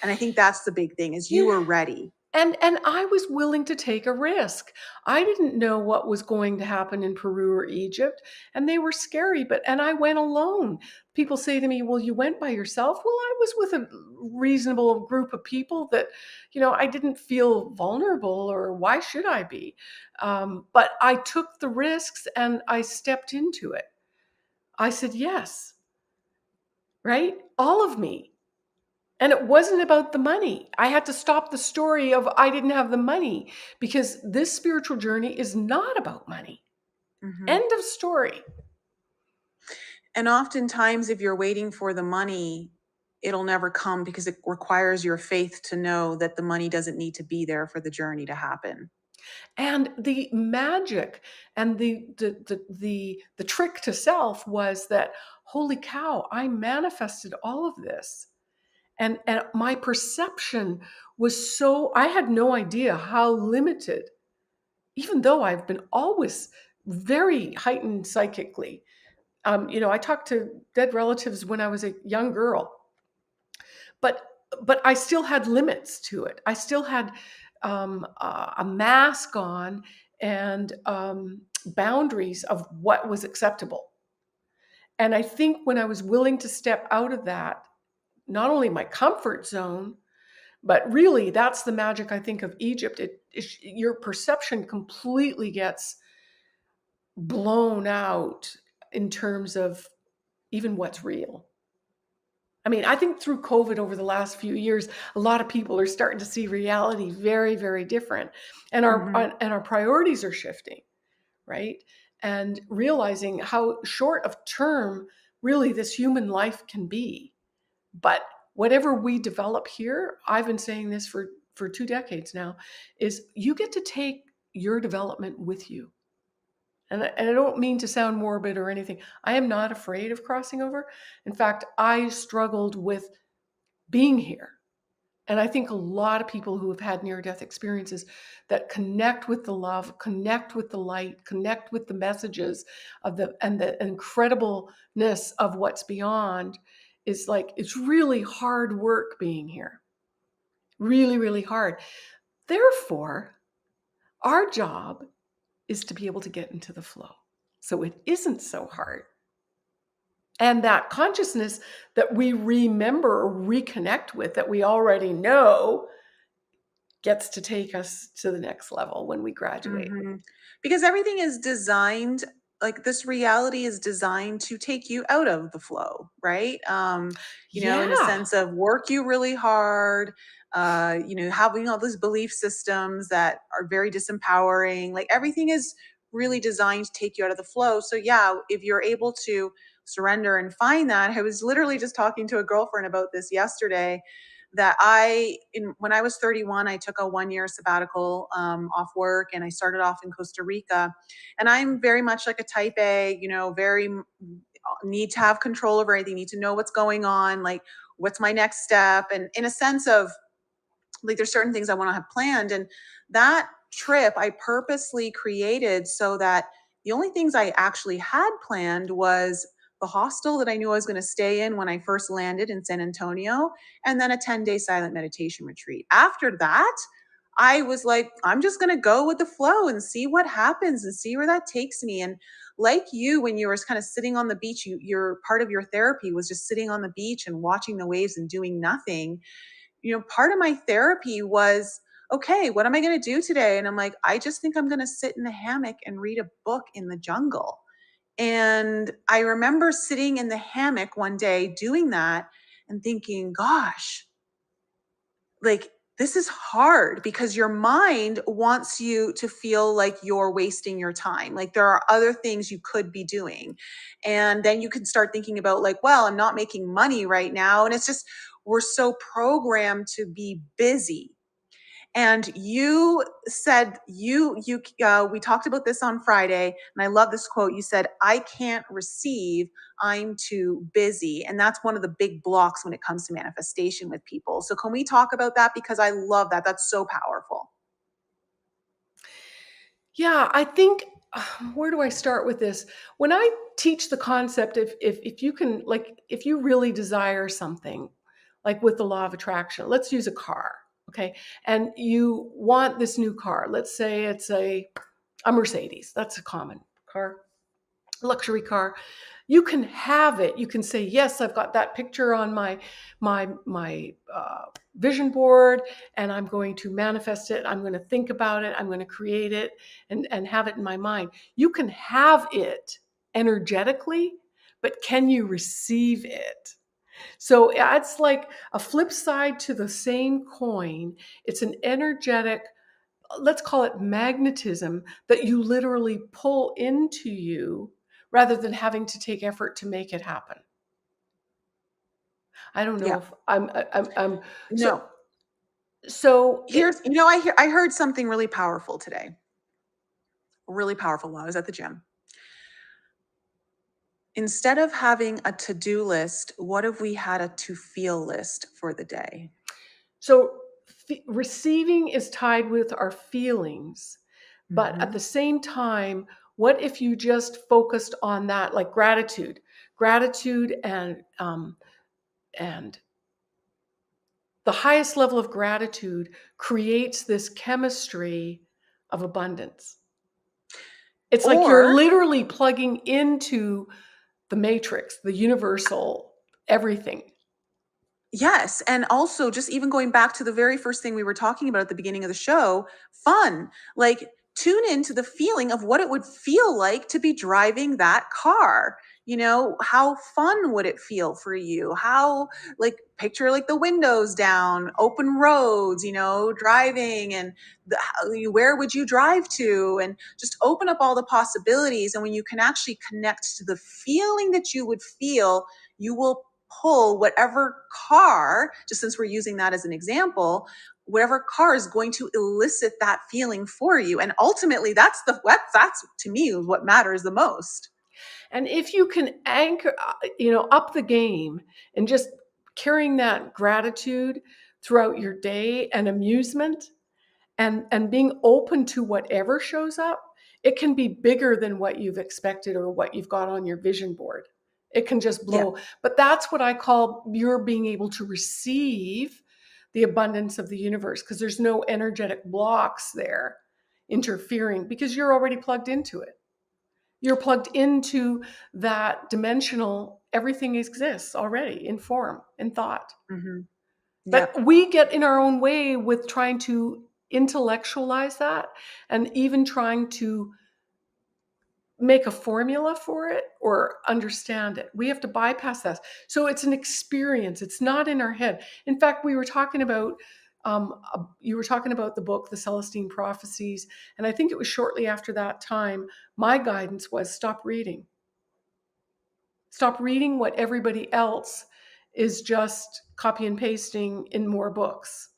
And I think that's the big thing, is you Yeah. are ready. And I was willing to take a risk. I didn't know what was going to happen in Peru or Egypt, and they were scary, and I went alone. People say to me, "Well, you went by yourself." Well, I was with a reasonable group of people that, I didn't feel vulnerable, or why should I be? But I took the risks and I stepped into it. I said yes, right? All of me. And it wasn't about the money. I had to stop the story of I didn't have the money, because this spiritual journey is not about money. Mhm. End of story. And oftentimes, if you're waiting for the money, it'll never come, because it requires your faith to know that the money doesn't need to be there for the journey to happen. And the magic and the trick to self was that, holy cow, I manifested all of this. And my perception was so, I had no idea how limited, even though I've been always very heightened psychically. I talked to dead relatives when I was a young girl, but but I still had limits to it. I still had a mask on and boundaries of what was acceptable. And I think when I was willing to step out of that, not only my comfort zone, but really that's the magic, I think, of Egypt. Your perception completely gets blown out in terms of even what's real. I mean, I think through COVID over the last few years, a lot of people are starting to see reality very, very different, and Mhm. our priorities are shifting, right? And realizing how short of term really this human life can be. But whatever we develop here, I've been saying this for 2 decades now, is you get to take your development with you. And I don't mean to sound morbid or anything. I am not afraid of crossing over. In fact, I struggled with being here. And I think a lot of people who have had near death experiences that connect with the love, connect with the light, connect with the messages of the incredibleness of what's beyond is like, it's really hard work being here. Really, really hard. Therefore, our job is to be able to get into the flow. So it isn't so hard. And that consciousness that we remember or reconnect with that we already know gets to take us to the next level when we graduate. Mhm. Because everything is designed, like, this reality is designed to take you out of the flow, right? In a Yeah. sense of work you really hard, having all these belief systems that are very disempowering. Like, everything is really designed to take you out of the flow. So yeah, if you're able to surrender and find that, I was literally just talking to a girlfriend about this yesterday, that when I was 31, I took a 1 year sabbatical off work, and I started off in Costa Rica. And I'm very much like a type A, very need to have control over everything, need to know what's going on, like what's my next step. And in a sense of, like, there's certain things I want to have planned. And that trip I purposely created so that the only things I actually had planned was the hostel that I knew I was going to stay in when I first landed in San Antonio, and then a 10-day silent meditation retreat. After that, I was like, I'm just going to go with the flow and see what happens and see where that takes me. And like you, when you were kind of sitting on the beach, your part of your therapy was just sitting on the beach and watching the waves and doing nothing. Part of my therapy was, okay, what am I going to do today? And I'm like, I just think I'm going to sit in the hammock and read a book in the jungle. And I remember sitting in the hammock one day doing that and thinking, gosh, like, this is hard because your mind wants you to feel like you're wasting your time. Like, there are other things you could be doing. And then you can start thinking about, like, well, I'm not making money right now. And it's just, we're so programmed to be busy. And you said, we talked about this on Friday, and I love this quote. You said, I can't receive, I'm too busy. And that's one of the big blocks when it comes to manifestation with people. So can we talk about that? Because I love that. That's so powerful. Yeah, I think where do I start with this? When I teach the concept, if you can, like, if you really desire something, like with the law of attraction, let's use a car, okay? And you want this new car. Let's say it's a Mercedes. That's a common car, luxury car. You can have it. You can say, yes, I've got that picture on my vision board, and I'm going to manifest it. I'm going to think about it. I'm going to create it and have it in my mind. You can have it energetically, but can you receive it? So it's like a flip side to the same coin. It's an energetic, let's call it magnetism, that you literally pull into you rather than having to take effort to make it happen. I don't know Yeah. if I'm so No. so it, I heard something really powerful today. Really powerful while I was at the gym. Instead of having a to-do list, what if we had a to-feel list for the day? so receiving is tied with our feelings, but at Mm-hmm. the same time, what if you just focused on that, like gratitude, and The highest level of gratitude creates this chemistry of abundance. It's like you're Or literally plugging into the matrix, the universal, everything. yes, and also just even going back to the very first thing we were talking about at the beginning of the show, fun. Like tune into the feeling of what it would feel like to be driving that car. You know, how fun would it feel for you? How like picture like the windows down, open roads, you know, driving and where would you drive to and just open up all the possibilities and when you can actually connect to the feeling that you would feel, you will pull whatever car, just since we're using that as an example, whatever car is going to elicit that feeling for you. And ultimately, that's to me what matters the most. And if you can anchor, up the game and just carrying that gratitude throughout your day and amusement and being open to whatever shows up, it can be bigger than what you've expected or what you've got on your vision board. It can just Yeah. blow. But that's what I call you're being able to receive the abundance of the universe because there's no energetic blocks there interfering because you're already plugged into it. You're plugged into that dimensional, everything exists already in form, in thought. Hmm. But Yep. we get in our own way with trying to intellectualize that and even trying to make a formula for it or understand it. We have to bypass that. So it's an experience. It's not in our head. In fact, we were talking about you were talking about the book, The Celestine Prophecies, and I think it was shortly after that time. My guidance was stop reading. Stop reading what everybody else is just copy and pasting in more books.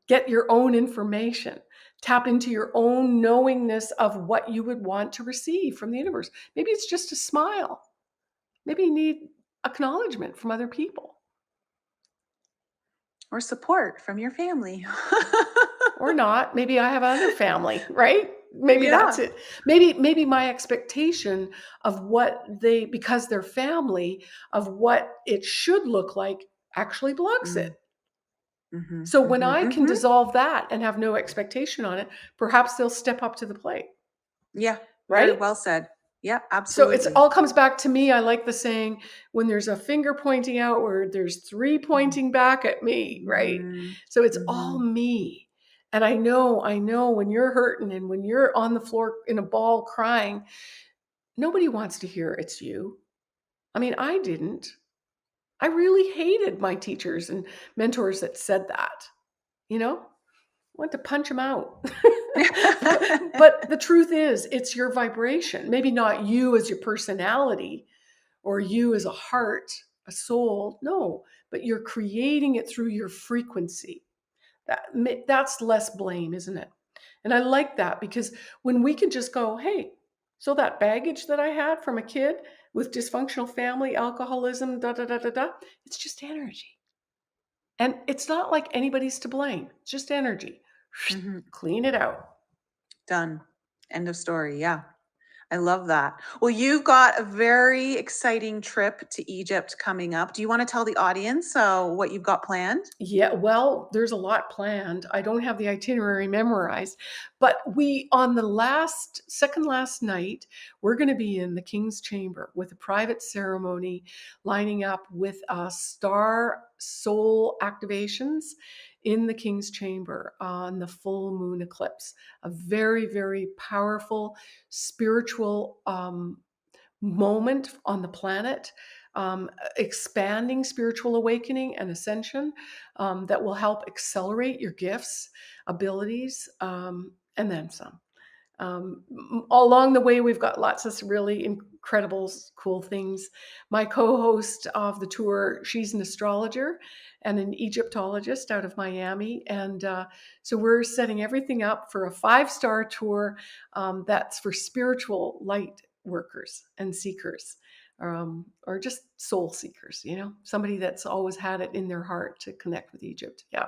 Get your own information. Tap into your own knowingness of what you would want to receive from the universe. Maybe it's just a smile. Maybe you need acknowledgement from other people Or support from your family. or not. Maybe I have other family, right? Maybe that's Yeah. it. Maybe my expectation of what they because they're family of what it should look like actually blocks it. Mm. Hmm. So when Hmm. I can Hmm. dissolve that and have no expectation on it, perhaps they'll step up to the plate, Yeah. Very right? well said. Yep. So it's Absolutely. all comes back to me. I like the saying, when there's a finger pointing outward, there's three pointing back at me, right? Hmm. So it's all Hmm. me. And I know when you're hurting and when you're on the floor in a ball crying, nobody wants to hear it's you. I mean, I didn't. I really hated my teachers and mentors that said that, you know? I want to punch them out. But the truth is, it's your vibration. Maybe not you as your personality or you as a heart, a soul. No, but you're creating it through your frequency. That's less blame, isn't it? And I like that because when we can just go, hey, so that baggage that I had from a kid with dysfunctional family, alcoholism, da da da da da, it's just energy. And it's not like anybody's to blame. It's just energy. Hmm. Clean it out. Done. End of story. Yeah. I love that. Well, you've got a very exciting trip to Egypt coming up. Do you want to tell the audience what you've got planned? Yeah, well, there's a lot planned. I don't have the itinerary memorized, but we on the second last night, we're going to be in the King's Chamber with a private ceremony lining up with star soul activations in the King's Chamber on the full moon eclipse. A very, very powerful spiritual moment on the planet, expanding spiritual awakening and ascension that will help accelerate your gifts, abilities, and then some. Along the way, we've got lots of really incredible, cool things. My co host of the tour, she's an astrologer and an Egyptologist out of Miami. And so we're setting everything up for a 5-star tour that's for spiritual light workers and seekers. Or just soul seekers, somebody that's always had it in their heart to connect with Egypt. Yeah.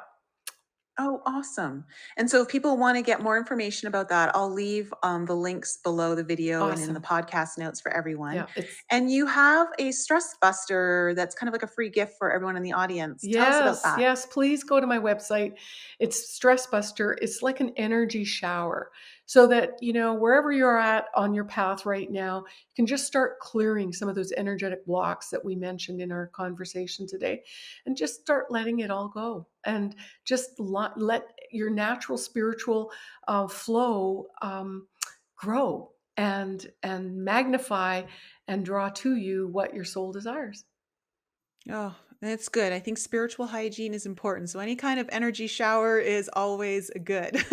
Oh, awesome. And so if people want to get more information about that, I'll leave the links below the video and in the Awesome. podcast notes for everyone. Yeah, it's And you have a stress buster that's kind of like a free gift for everyone in the audience. Tell us about yes, that. yes, please go to my website. It's Stress Buster. It's like an energy shower so that, wherever you're at on your path right now, you can just start clearing some of those energetic blocks that we mentioned in our conversation today and just start letting it all go and just let your natural spiritual flow grow and magnify and draw to you what your soul desires. Oh, that's good. I think spiritual hygiene is important. So any kind of energy shower is always good.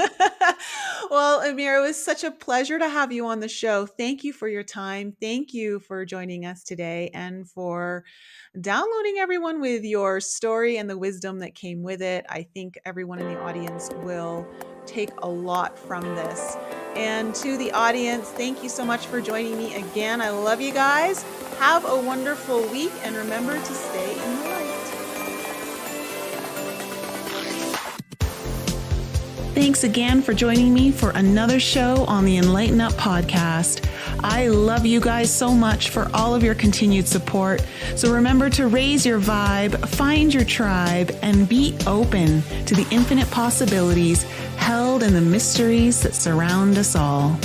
Well, Amira, it was such a pleasure to have you on the show. Thank you for your time. Thank you for joining us today and for downloading everyone with your story and the wisdom that came with it. I think everyone in the audience will take a lot from this. And to the audience, thank you so much for joining me again. I love you guys. Have a wonderful week and remember to stay in the light. Thanks again for joining me for another show on the Enlighten Up podcast. I love you guys so much for all of your continued support. So remember to raise your vibe, find your tribe, and be open to the infinite possibilities held in the mysteries that surround us all.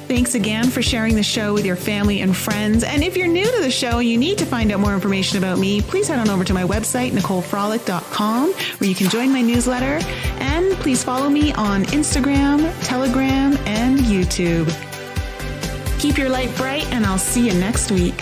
Thanks again for sharing the show with your family and friends. And if you're new to the show and you need to find out more information about me, please head on over to my website, NicoleFrolick.com, where you can join my newsletter. And please follow me on Instagram, Telegram, and YouTube. Keep your light bright, and I'll see you next week.